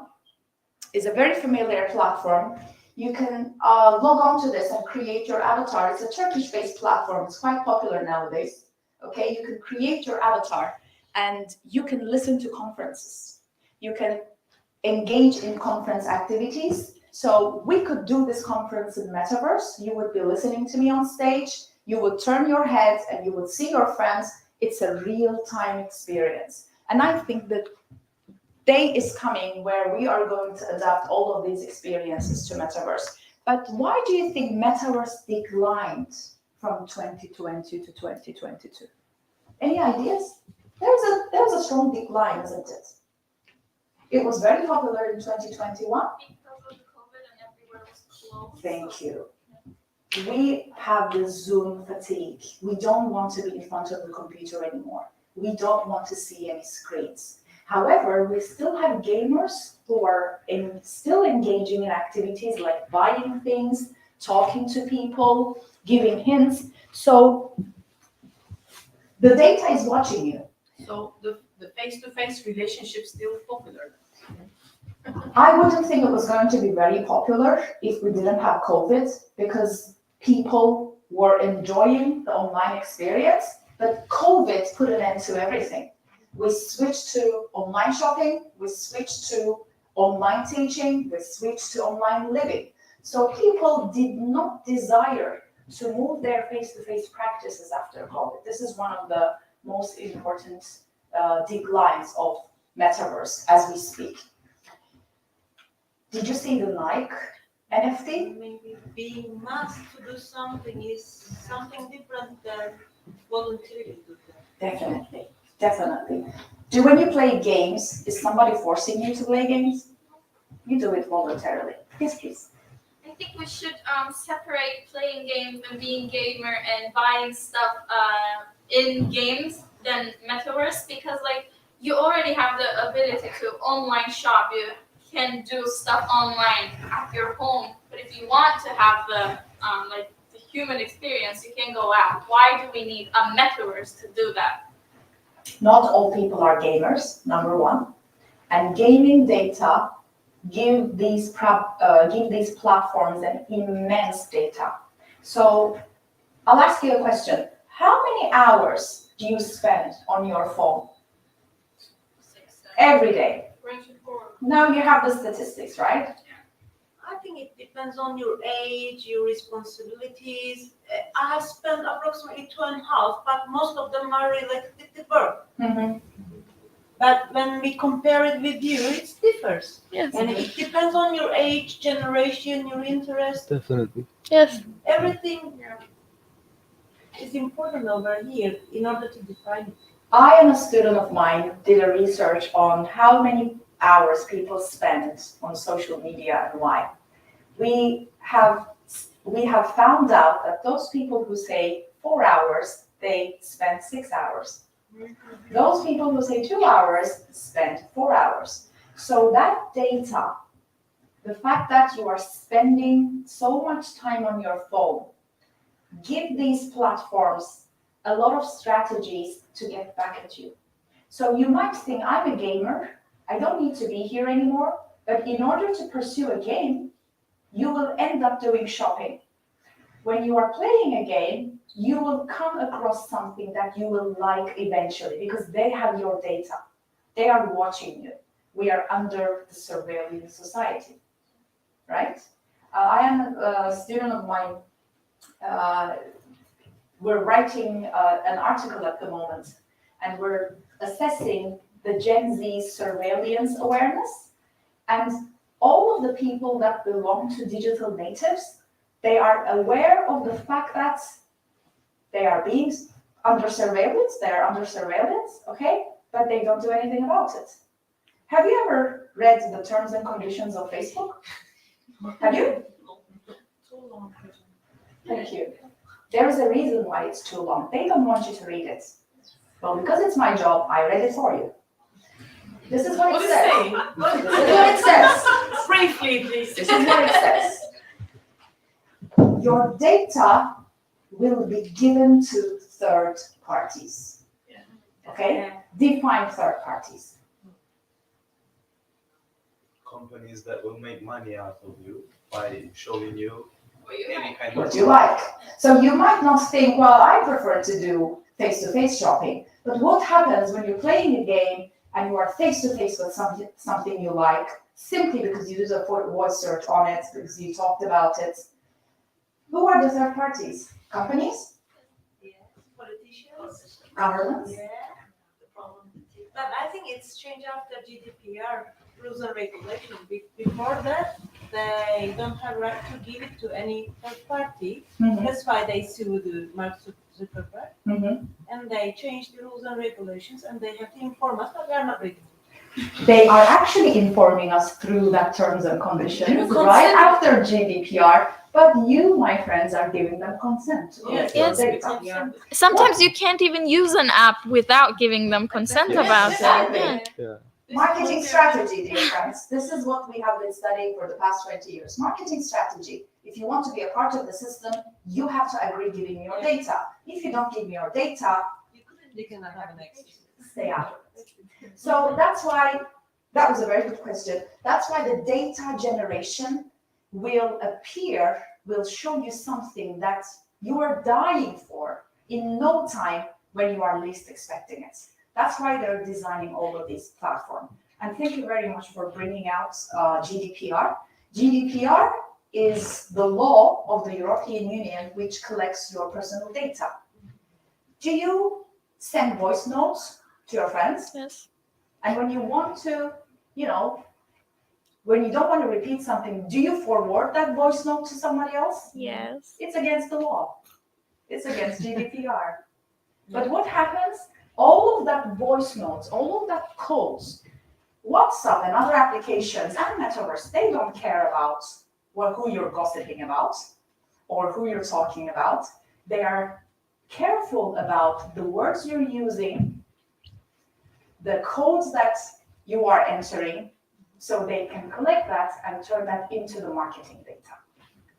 is a very familiar platform. You can log on to this and create your avatar. It's a Turkish-based platform. It's quite popular nowadays. Okay, you can create your avatar and you can listen to conferences. You can engage in conference activities. So we could do this conference in Metaverse. You would be listening to me on stage. You would turn your head and you would see your friends. It's a real-time experience. And I think that day is coming where we are going to adapt all of these experiences to Metaverse. But why do you think Metaverse declined from 2020 to 2022? Any ideas? There was a strong decline, isn't it? It was very popular in 2021. Because of COVID and everywhere was closed. Thank you. We have the Zoom fatigue. We don't want to be in front of the computer anymore. We don't want to see any screens. However, we still have gamers who are still engaging in activities like buying things, talking to people, giving hints. So the data is watching you. So the face-to-face relationship still popular. I wouldn't think it was going to be very popular if we didn't have COVID, because people were enjoying the online experience, but COVID put an end to everything. We switched to online shopping, we switched to online teaching, we switched to online living. So people did not desire to move their face-to-face practices after COVID. This is one of the most important declines of Metaverse as we speak. Did you see the Nike NFT? Maybe being asked to do something is something different than voluntarily do that. Definitely. When you play games, is somebody forcing you to play games? You do it voluntarily. Yes, please. I think we should separate playing games and being gamer and buying stuff in games than metaverse, because like you already have the ability to online shop. You can do stuff online at your home, but if you want to have the human experience, you can go out. Why do we need a metaverse to do that? Not all people are gamers, number one. And gaming data give these platforms an immense data. So I'll ask you a question. How many hours do you spend on your phone? 6, 7. Every day. Range of 4. Now you have the statistics, right? I think it depends on your age, your responsibilities. I have spent approximately 2.5, but most of them are related to work. Mm-hmm. But when we compare it with you, it differs. Yes. And it depends on your age, generation, your interest. Definitely. Yes. Everything is important over here in order to define it. I and a student of mine did a research on how many hours people spend on social media and why. We have found out that those people who say 4 hours, they spend 6 hours. Those people who say 2 hours spend 4 hours. So that data, the fact that you are spending so much time on your phone, give these platforms a lot of strategies to get back at you. So you might think, I'm a gamer, I don't need to be here anymore, but in order to pursue a game, you will end up doing shopping. When you are playing a game, you will come across something that you will like eventually because they have your data. They are watching you. We are under the surveillance society, right? I am a student of mine. We're writing an article at the moment, and we're assessing the Gen Z surveillance awareness. And all of the people that belong to digital natives, they are aware of the fact that they are being under surveillance, okay? But they don't do anything about it. Have you ever read the terms and conditions of Facebook? Have you? Too long. Thank you. There is a reason why it's too long. They don't want you to read it. Well, because it's my job, I read it for you. This is what it says. This is what it says. Briefly, please. This is what it says. Your data will be given to third parties. Okay? Define third parties. Companies that will make money out of you by showing you any kind of What you like. So you might not think, well, I prefer to do face-to-face shopping. But what happens when you're playing a game and you are face-to-face with something you like, simply because you did a voice search on it, because you talked about it? Who are the third parties? Companies? Yes, politicians. Governments? Yeah. But I think it's changed after GDPR rules and regulations. Before that, they don't have right to give it to any third party. Mm-hmm. That's why they sued Mark Zuckerberg. Mm-hmm. And they changed the rules and regulations, and they have to inform us, but we are not ready. They are actually informing us through that terms and conditions right after GDPR, but you, my friends, are giving them consent. Yes. Data. Sometimes you can't even use an app without giving them consent about it. Exactly. Yeah. Yeah. Marketing strategy, dear friends. This is what we have been studying for the past 20 years. Marketing strategy. If you want to be a part of the system, you have to agree giving me your data. If you don't give me your data, You cannot have an access. stay out of it. So that's why, that was a very good question. That's why the data generation will show you something that you are dying for in no time when you are least expecting it. That's why they're designing all of these platforms. And thank you very much for bringing out GDPR. GDPR is the law of the European Union which collects your personal data. Do you send voice notes to your friends? Yes. And when you want to, when you don't want to repeat something, do you forward that voice note to somebody else? Yes. It's against the law. It's against GDPR. But what happens? All of that voice notes, all of that codes, WhatsApp and other applications and Metaverse, they don't care about who you're gossiping about or who you're talking about. They are careful about the words you're using, the codes that you are entering, so they can collect that and turn that into the marketing data.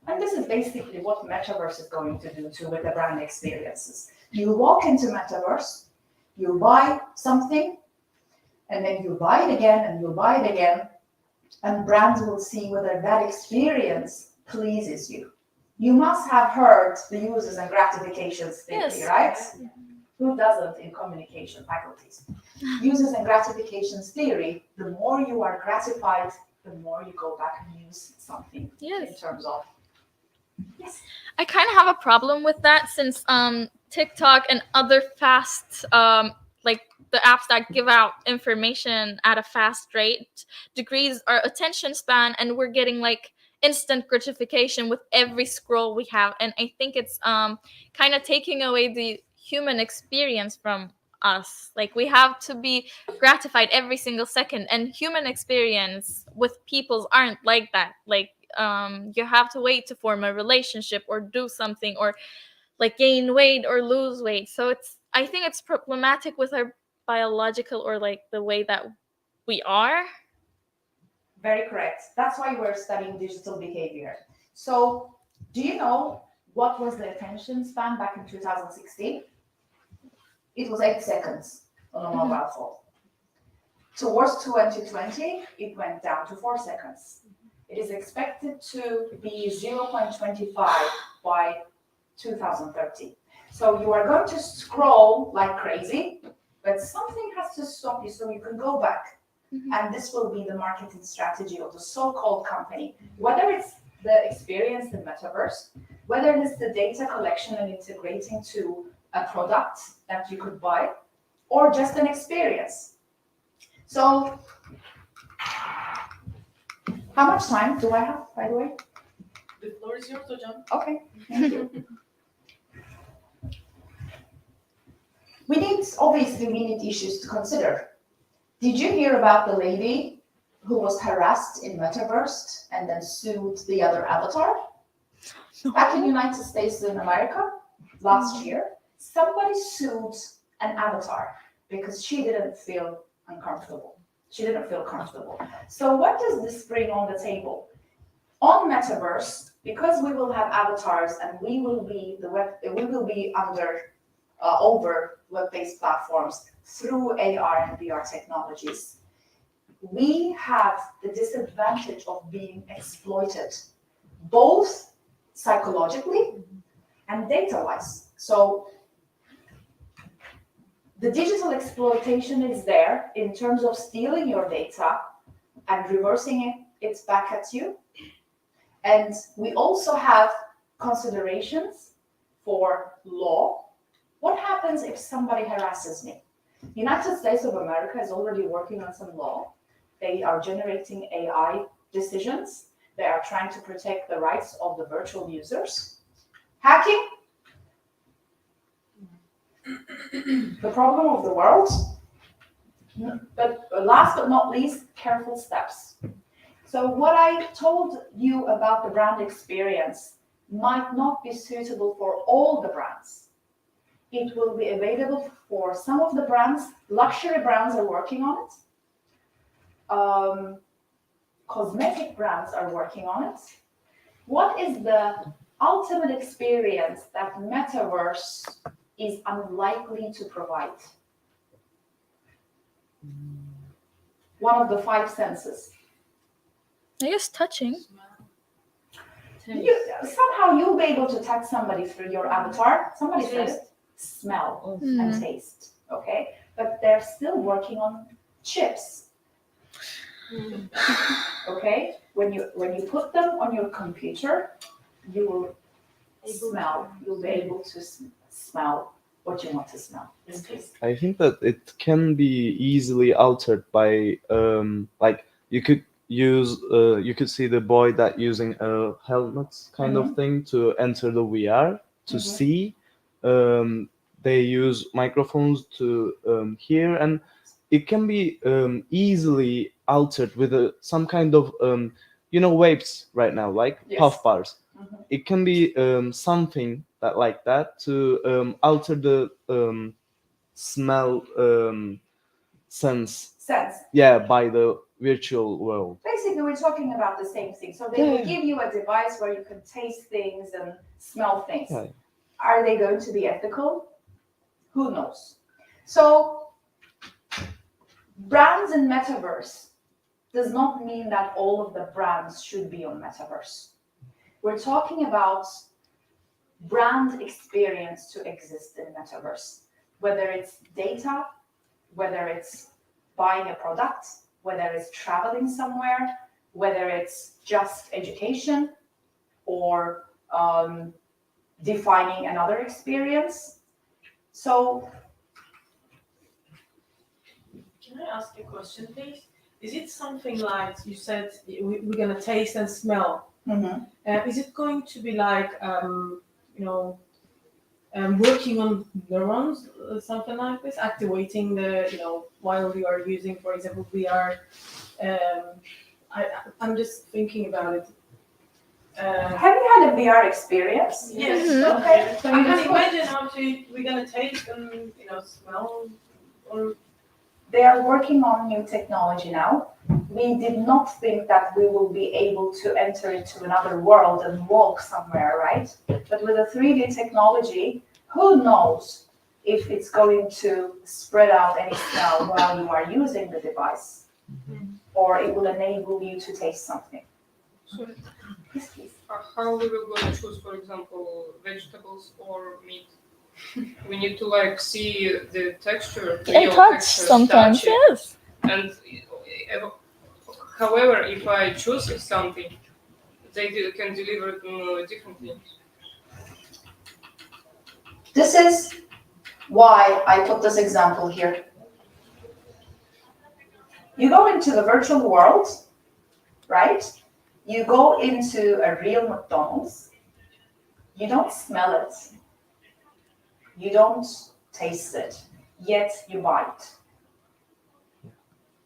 And this is basically what Metaverse is going to do too with the brand experiences. You walk into Metaverse, You buy something, and then you buy it again, and you buy it again, and brands will see whether that experience pleases you. You must have heard the uses and gratifications theory, Yes. right? Who doesn't in communication faculties? Uses and gratifications theory, the more you are gratified, the more you go back and use something Yes. in terms of. Yes. I kind of have a problem with that since TikTok and other fast like the apps that give out information at a fast rate decrease our attention span, and we're getting like instant gratification with every scroll we have, and I think it's kind of taking away the human experience from us. Like we have to be gratified every single second, and human experience with peoples aren't like that. Like you have to wait to form a relationship or do something or like gain weight or lose weight. So I think it's problematic with our biological or like the way that we are. Very correct. That's why we're studying digital behavior. So, do you know what was the attention span back in 2016? It was 8 seconds on a mobile phone. Towards 2020, it went down to 4 seconds. It is expected to be 0.25 by 2030. So you are going to scroll like crazy, but something has to stop you so you can go back. And this will be the marketing strategy of the so-called company, whether it's the experience in Metaverse, whether it's the data collection and integrating to a product that you could buy, or just an experience. So, how much time do I have, by the way? The floor is yours, Hocam. Okay, thank you. Obviously, we need issues to consider. Did you hear about the lady who was harassed in Metaverse and then sued the other avatar? Back in the United States and America, last year, somebody sued an avatar because she didn't feel uncomfortable. She didn't feel comfortable. So what does this bring on the table? On Metaverse, because we will have avatars and we will be over web-based platforms through AR and VR technologies, we have the disadvantage of being exploited, both psychologically and data-wise. So the digital exploitation is there in terms of stealing your data and reversing it back at you. And we also have considerations for law. What happens if somebody harasses me? United States of America is already working on some law. They are generating AI decisions. They are trying to protect the rights of the virtual users. Hacking, the problem of the world. But last but not least, careful steps. So what I told you about the brand experience might not be suitable for all the brands. It will be available for some of the brands. Luxury brands are working on it. Cosmetic brands are working on it. What is the ultimate experience that Metaverse is unlikely to provide? One of the 5 senses. I guess touching. Somehow you'll be able to touch somebody through your avatar. Somebody said it. Smell and taste. Okay, but they're still working on chips. Okay, when you put them on your computer, you will smell. You'll be able to smell what you want to smell. I think that it can be easily altered by like you could see the boy that using a helmet kind of thing to enter the VR to see. They use microphones to hear, and it can be easily altered with some kind of waves right now, like puff bars. It can be something like that to alter the smell sense. Yeah, by the virtual world. Basically, we're talking about the same thing. So they will give you a device where you can taste things and smell things. Yeah. Are they going to be ethical? Who knows? So brands in metaverse does not mean that all of the brands should be on metaverse. We're talking about brand experience to exist in metaverse, whether it's data, whether it's buying a product, whether it's traveling somewhere, whether it's just education or defining another experience. So, can I ask a question, please? Is it something like you said we're gonna taste and smell? Is it going to be like working on neurons, something like this, activating the while you are using, for example, VR? I'm just thinking about it. Have you had a VR experience? Yes. Okay. So I you can just imagine how we're gonna taste and smell. Or they are working on new technology now. We did not think that we will be able to enter into another world and walk somewhere, right? But with a 3D technology, who knows if it's going to spread out any smell while you are using the device, or it will enable you to taste something. So, Yes, please. how we will go to choose, for example, vegetables or meat? We need to like see the texture, And real touch texture, sometimes, touch it. yes. And however, if I choose something, they can deliver it differently. This is why I put this example here. You go into the virtual world, right? You go into a real McDonald's. You don't smell it. You don't taste it, yet you buy it.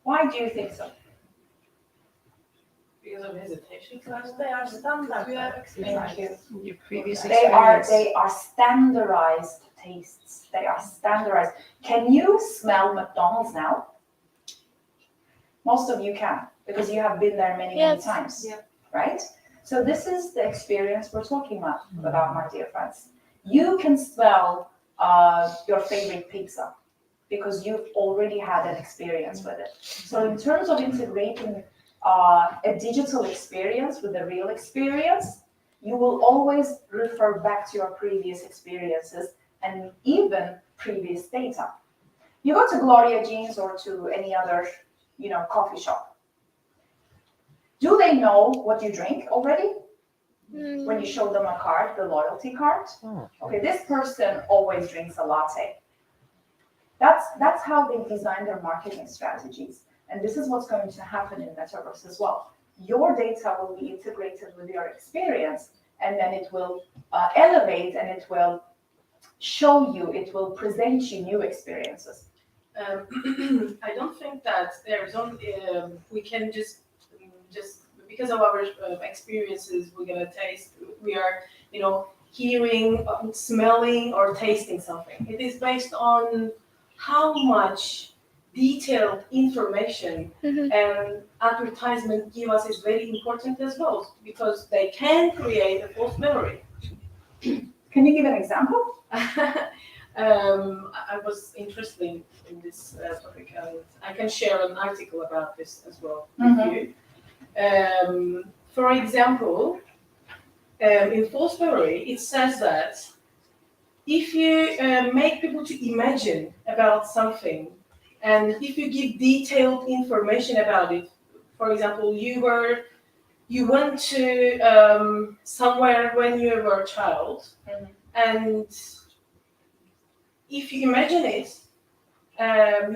Why do you think so? because of hesitation. Because they are standard. Thank you. Your previous They are standardized tastes. They are standardized. Can you smell McDonald's now? Most of you can, because you have been there many times, right? So this is the experience we're talking about, my dear friends. You can smell your favorite pizza because you've already had an experience with it. So in terms of integrating a digital experience with a real experience, you will always refer back to your previous experiences and even previous data. You go to Gloria Jeans or to any other, coffee shop. Do they know what you drink already? When you show them a card, the loyalty card? Okay, this person always drinks a latte. That's how they design their marketing strategies. And this is what's going to happen in Metaverse as well. Your data will be integrated with your experience, and then it will elevate and it will show you, it will present you new experiences. I don't think that there's only we can just because of our experiences we're gonna taste. We are hearing, smelling, or tasting something. It is based on how much detailed information and advertisement give us is very important as well, because they can create a false memory. Can you give an example? I was interested in this topic, and I can share an article about this as well with you. For example, in false memory, it says that if you make people to imagine about something, and if you give detailed information about it, for example, you went to somewhere when you were a child, and if you imagine it,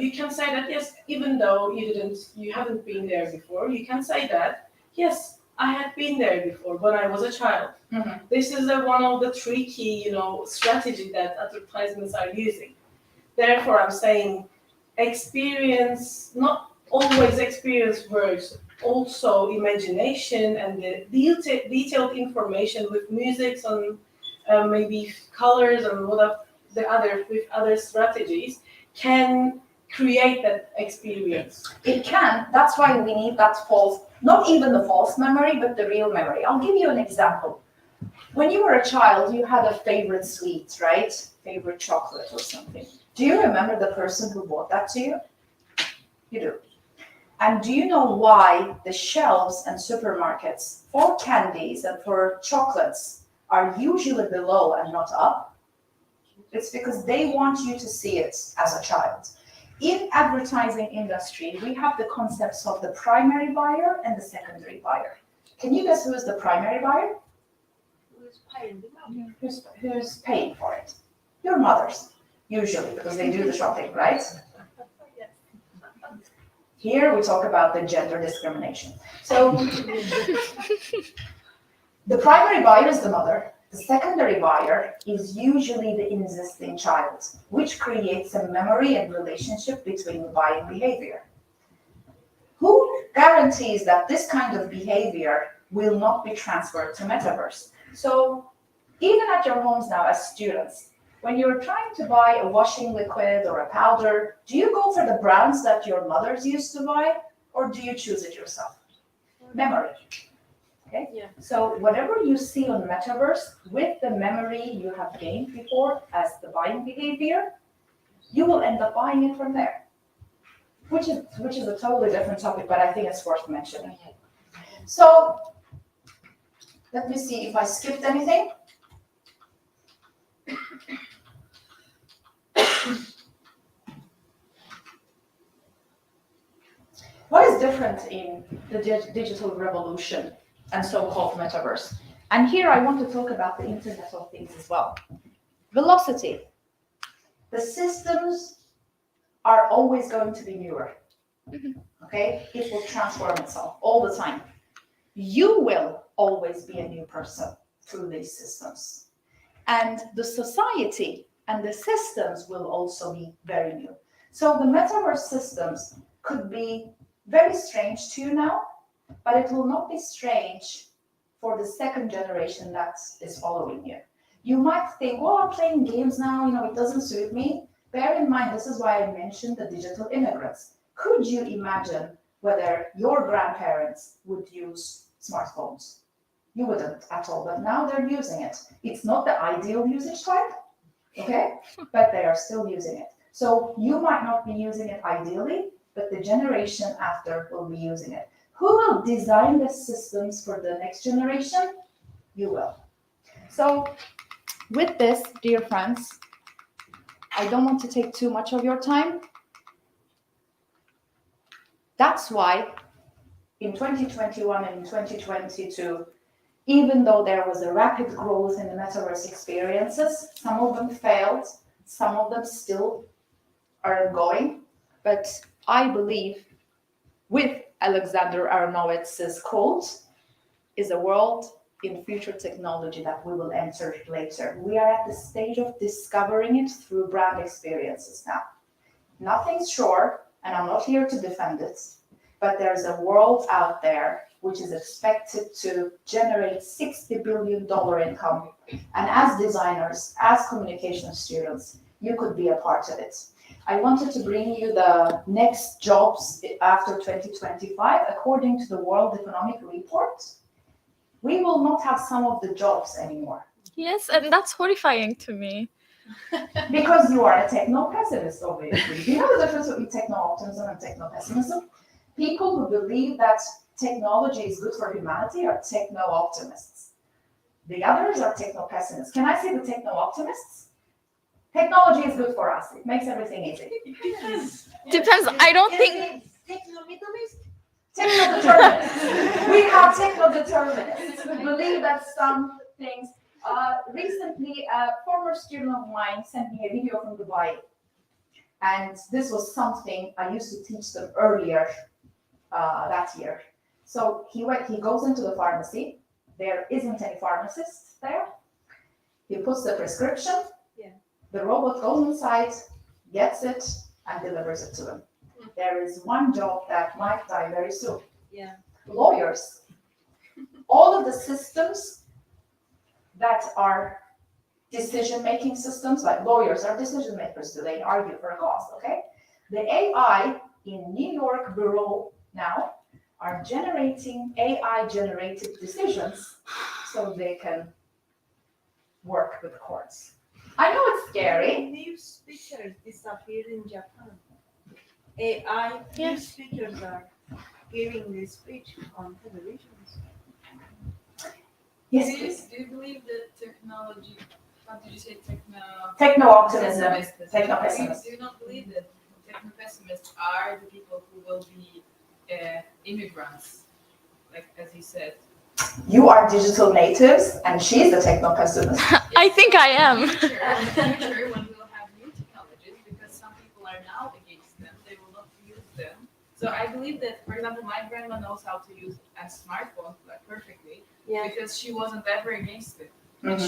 you can say that yes, even though you haven't been there before, you can say that yes, I had been there before when I was a child. This is one of the tricky, strategy that advertisements are using. Therefore, I'm saying experience, not always experience words, also imagination and the detailed information with music and maybe colors and with other strategies can create that experience. It can. That's why we need that false, not even the false memory, but the real memory. I'll give you an example. When you were a child, you had a favorite sweet, right? Favorite chocolate or something. Do you remember the person who bought that to you? You do. And do you know why the shelves and supermarkets for candies and for chocolates are usually below and not up? It's because they want you to see it as a child. In advertising industry, we have the concepts of the primary buyer and the secondary buyer. Can you guess who is the primary buyer? Who's paying for it? Your mothers, usually, because they do the shopping, right? Here we talk about the gender discrimination. So the primary buyer is the mother. The secondary buyer is usually the existing child, which creates a memory and relationship between the buying behavior. Who guarantees that this kind of behavior will not be transferred to metaverse? So even at your homes now as students, when you're trying to buy a washing liquid or a powder, do you go for the brands that your mothers used to buy, or do you choose it yourself? Memory. Okay? Yeah. So whatever you see on metaverse, with the memory you have gained before as the buying behavior, you will end up buying it from there. Which is a totally different topic, but I think it's worth mentioning. So let me see if I skipped anything. What is different in the digital revolution and so-called metaverse? And here I want to talk about the Internet of Things as well. Velocity. The systems are always going to be newer. Okay? It will transform itself all the time. You will always be a new person through these systems. And the society and the systems will also be very new. So the metaverse systems could be very strange to you now, but it will not be strange for the second generation that is following you. You might think, well, I'm playing games now, it doesn't suit me. Bear in mind, this is why I mentioned the digital immigrants. Could you imagine whether your grandparents would use smartphones? You wouldn't at all, but now they're using it. It's not the ideal usage type, okay? But they are still using it. So you might not be using it ideally, but the generation after will be using it. Who will design the systems for the next generation? You will. So with this, dear friends, I don't want to take too much of your time. That's why in 2021 and in 2022, even though there was a rapid growth in the metaverse experiences, some of them failed, some of them still are ongoing, but I believe with Alexander Aronowitz's quote, is a world in future technology that we will enter later. We are at the stage of discovering it through brand experiences now. Nothing's sure, and I'm not here to defend it, but there's a world out there which is expected to generate $60 billion income. And as designers, as communication students, you could be a part of it. I wanted to bring you the next jobs after 2025. According to the World Economic Report, we will not have some of the jobs anymore. Yes, and that's horrifying to me. Because you are a techno-pessimist, obviously. Do you know the difference between techno-optimism and techno-pessimism? People who believe that technology is good for humanity are techno-optimists. The others are techno-pessimists. Can I say the techno-optimists? Technology is good for us. It makes everything easy. Depends. I don't think. Techno-determinists. We have techno-determinists who believe that some things. Recently, a former student of mine sent me a video from Dubai. And this was something I used to teach them earlier that year. So he goes into the pharmacy. There isn't any pharmacist there. He puts the prescription. The robot goes inside, gets it, and delivers it to him. There is one job that might die very soon. Lawyers. All of the systems that are decision-making systems, like lawyers are decision makers, do they argue for a cause, okay? The AI in New York Bureau now are generating AI-generated decisions so they can work with courts. I know it's scary. New speakers disappeared in Japan. AI new speakers are giving this speech on televisions. Yes, do please. you believe that technology, how did you say Techno-optimism, pessimists? techno-pessimists. Do you not believe that techno-pessimists are the people who will be immigrants, like as you said? You are digital natives, and she's the techno-pessimist. I think I am. In the future, when we'll have new technologies, because some people are now against them, they will not use them. So I believe that, for example, my grandma knows how to use a smartphone like perfectly, because she wasn't ever against it, and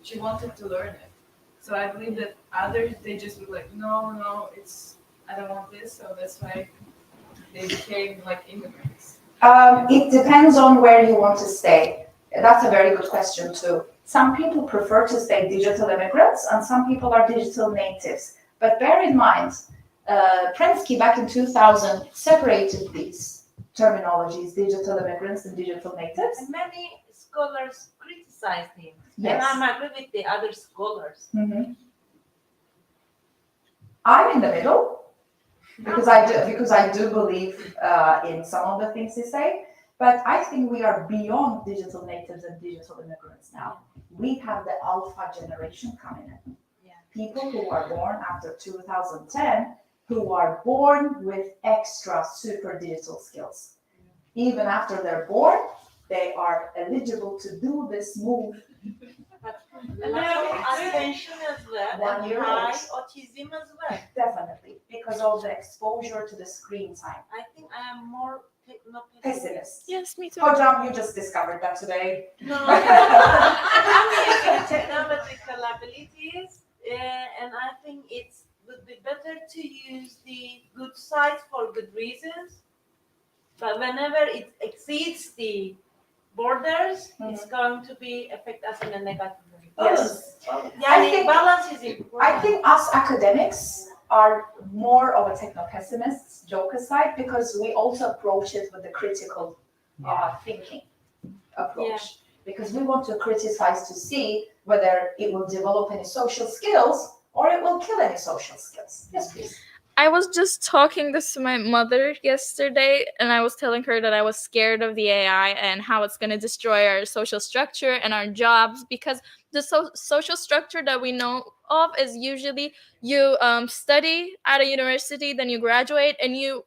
she wanted to learn it. So I believe that others, they just were like, no, I don't want this, so that's why they became like immigrants. It depends on where you want to stay. That's a very good question too. Some people prefer to stay digital immigrants, and some people are digital natives. But bear in mind, Prensky back in 2000 separated these terminologies, digital immigrants and digital natives. And many scholars criticized him. Yes. And I'm agree with the other scholars. I'm in the middle because I do believe in some of the things they say. But I think we are beyond digital natives and digital immigrants now. We have the alpha generation coming in. People who are born after 2010, who are born with extra super digital skills. Even after they're born, they are eligible to do this move. A lot of attention as well, 1 year high old. autism as well. Definitely, because of the exposure to the screen time. I think I am more Pessimist. Yes, me too. Hojam, you just discovered that today. No, I'm using technological abilities, and I think it would be better to use the good sides for good reasons. But whenever it exceeds the borders, it's going to be affect us in a negative way. Yes. I think balance is important. I think us academics are more of a techno-pessimist joker side because we also approach it with the critical thinking approach. Because we want to criticize to see whether it will develop any social skills or it will kill any social skills. Yes, please. I was just talking this to my mother yesterday, and I was telling her that I was scared of the AI and how it's going to destroy our social structure and our jobs, because the social structure that we know of is usually you study at a university, then you graduate, and you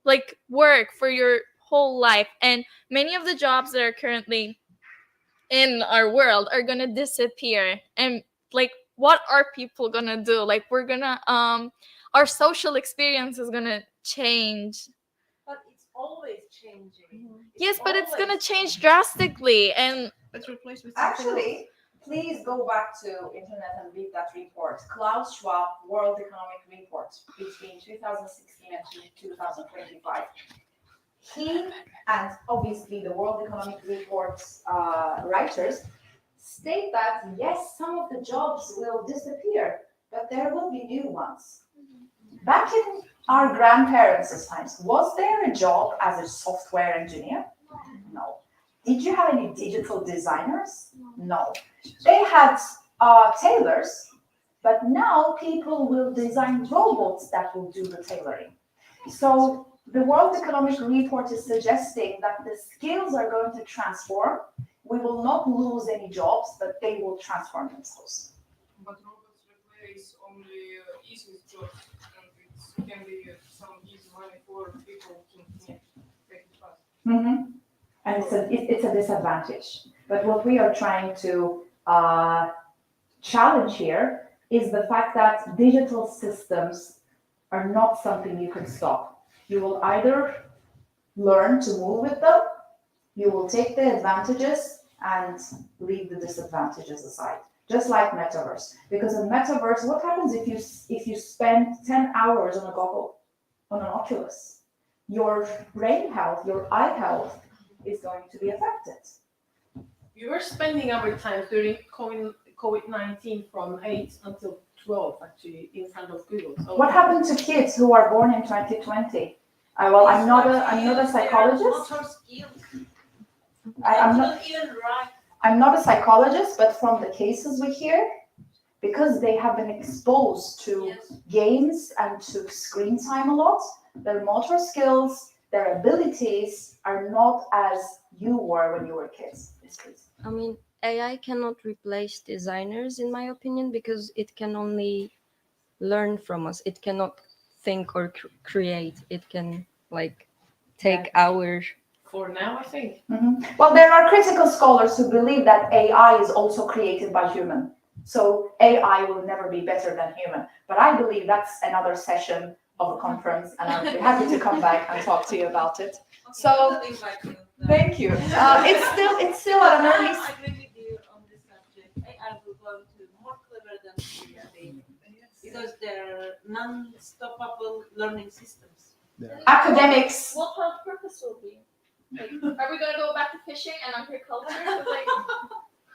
like work for your whole life. And many of the jobs that are currently in our world are going to disappear. And like, what are people going to do? Like, we're going to our social experience is gonna change. But it's always changing. Yes, but it's gonna change drastically, and it's replaced with Actually, please go back to internet and read that report. Klaus Schwab World Economic Report between 2016 and 2025. He and obviously the World Economic Report's writers state that yes, some of the jobs will disappear, but there will be new ones. Back in our grandparents' times, was there a job as a software engineer? No. Did you have any digital designers? No. They had tailors, but now people will design robots that will do the tailoring. So the World Economic Report is suggesting that the skills are going to transform. We will not lose any jobs, but they will transform themselves. But robots replace only easiest jobs. Can be some easy money for people to make it fast. And it's a disadvantage. But what we are trying to challenge here is the fact that digital systems are not something you can stop. You will either learn to move with them, you will take the advantages and leave the disadvantages aside. Just like metaverse, because in metaverse, what happens if you spend 10 hours on a goggle, on an Oculus? Your brain health, your eye health is going to be affected. We were spending our time during COVID-19 from 8 until 12 actually in front of Google. So What happened to kids who are born in 2020? Well, I'm not a psychologist. I'm not a psychologist, but from the cases we hear, because they have been exposed to games and to screen time a lot, their motor skills, their abilities are not as you were when you were kids. Yes, please. I mean, AI cannot replace designers, in my opinion, because it can only learn from us. It cannot think or create. It can like take our. For now, I think. Well, there are critical scholars who believe that AI is also created by human. So AI will never be better than human. But I believe that's another session of a conference, and I'll be happy to come back and talk to you about it. So, thank you. It's still at an early. I agree with you on this subject. AI will go to more clever than human beings because they're non-stoppable learning systems. Academics. What our purpose will be? Like, are we gonna go back to fishing and agriculture? Like,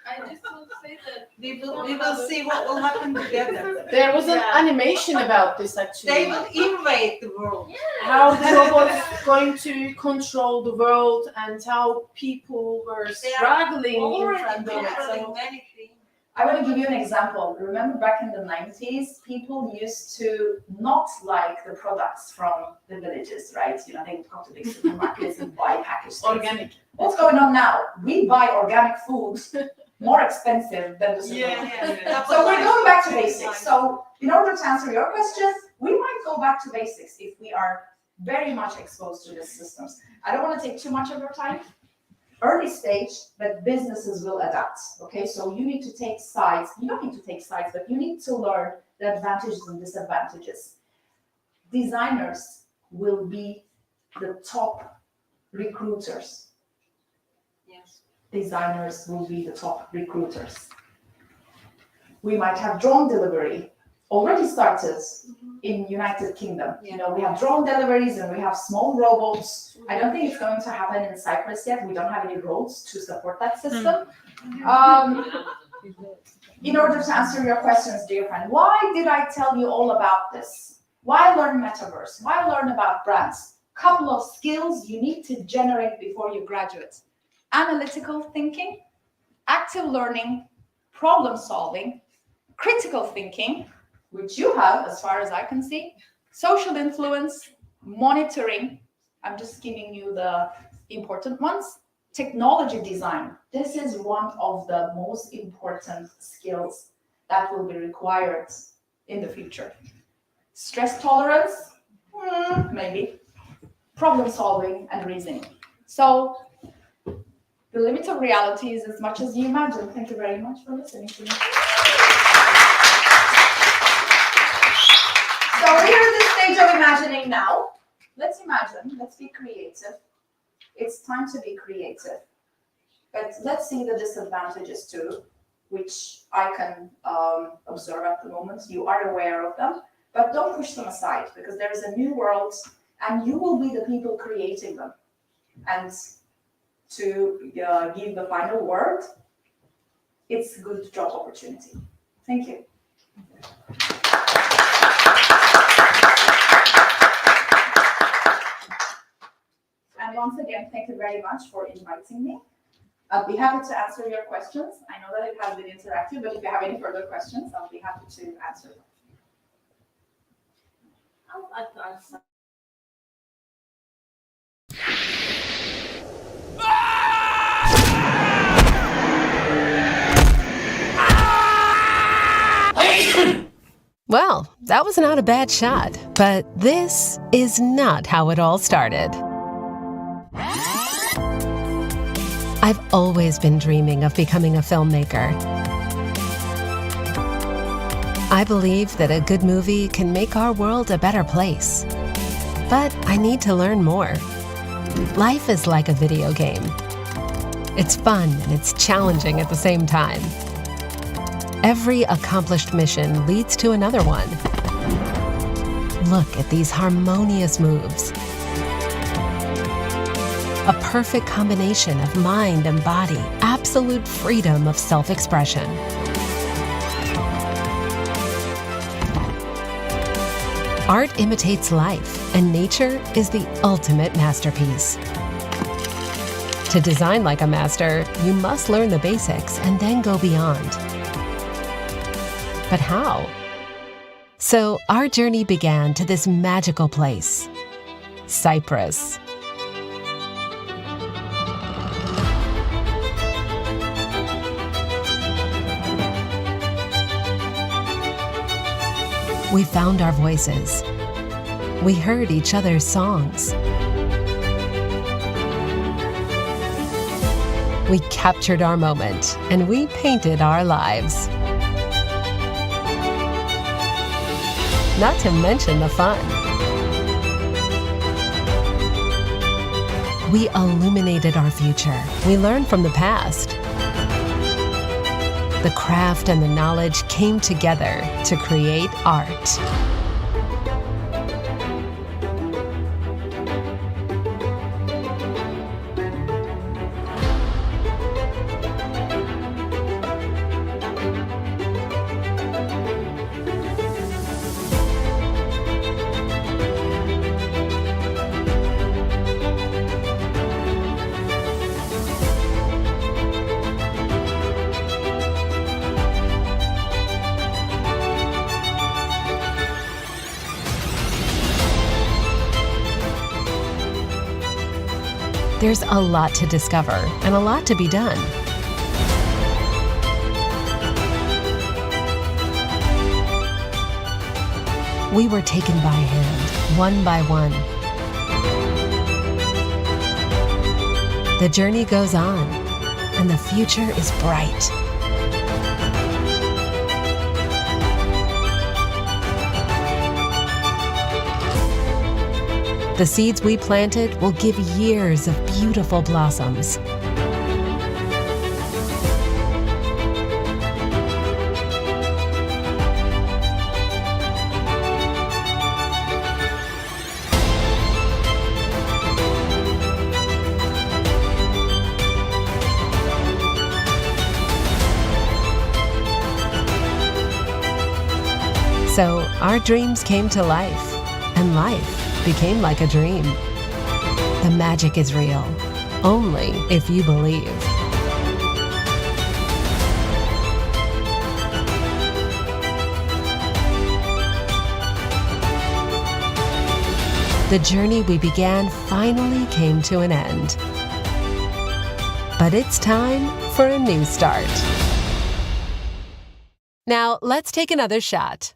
I just will say that We will see what will happen together. There was an animation about this actually. They will invade the world. How the robots going to control the world and how people were struggling in Already front of it. controlling So many things. I want to give you an example. Remember back in the 90s, people used to not like the products from the villages, right? You know, they would go to big supermarkets and buy packaged things. organic. What's going on now? We buy organic foods more expensive than the supermarket. Yeah. So we're going back to basics. So in order to answer your question, we might go back to basics if we are very much exposed to these systems. I don't want to take too much of your time. Early stage, but businesses will adapt. Okay, so you need to take sides. You don't need to take sides, but you need to learn the advantages and disadvantages. Designers will be the top recruiters. Yes. Designers will be the top recruiters. We might have drone delivery already started in United Kingdom. You know, we have drone deliveries and we have small robots. I don't think it's going to happen in Cyprus yet. We don't have any roads to support that system. In order to answer your questions, dear friend, why did I tell you all about this? Why learn Metaverse? Why learn about brands? Couple of skills you need to generate before you graduate. Analytical thinking, active learning, problem solving, critical thinking, which you have as far as I can see, social influence, monitoring, I'm just giving you the important ones, technology design. This is one of the most important skills that will be required in the future. Stress tolerance, maybe. Problem solving and reasoning. So the limit of reality is as much as you imagine. Thank you very much for listening to me. So we're at the stage of imagining now. Let's imagine, let's be creative. It's time to be creative. But let's see the disadvantages too, which I can observe at the moment. You are aware of them, but don't push them aside because there is a new world and you will be the people creating them. And to give the final word, it's a good job opportunity. Thank you. And once again, thank you very much for inviting me. I'll be happy to answer your questions. I know that it has been interactive, but if you have any further questions, I'll be happy to answer them. I'd like to answer. Well, that was not a bad shot, but this is not how it all started. I've always been dreaming of becoming a filmmaker. I believe that a good movie can make our world a better place. But I need to learn more. Life is like a video game. It's fun and it's challenging at the same time. Every accomplished mission leads to another one. Look at these harmonious moves. A perfect combination of mind and body, absolute freedom of self-expression. Art imitates life, and nature is the ultimate masterpiece. To design like a master, you must learn the basics and then go beyond. But how? So our journey began to this magical place, Cyprus. We found our voices. We heard each other's songs. We captured our moment, and we painted our lives. Not to mention the fun. We illuminated our future. We learned from the past. The craft and the knowledge came together to create art. There's a lot to discover and a lot to be done. We were taken by hand, one by one. The journey goes on, and the future is bright. The seeds we planted will give years of beautiful blossoms. So our dreams came to life, and life became like a dream. The magic is real, only if you believe. The journey we began finally came to an end. But it's time for a new start. Now, let's take another shot.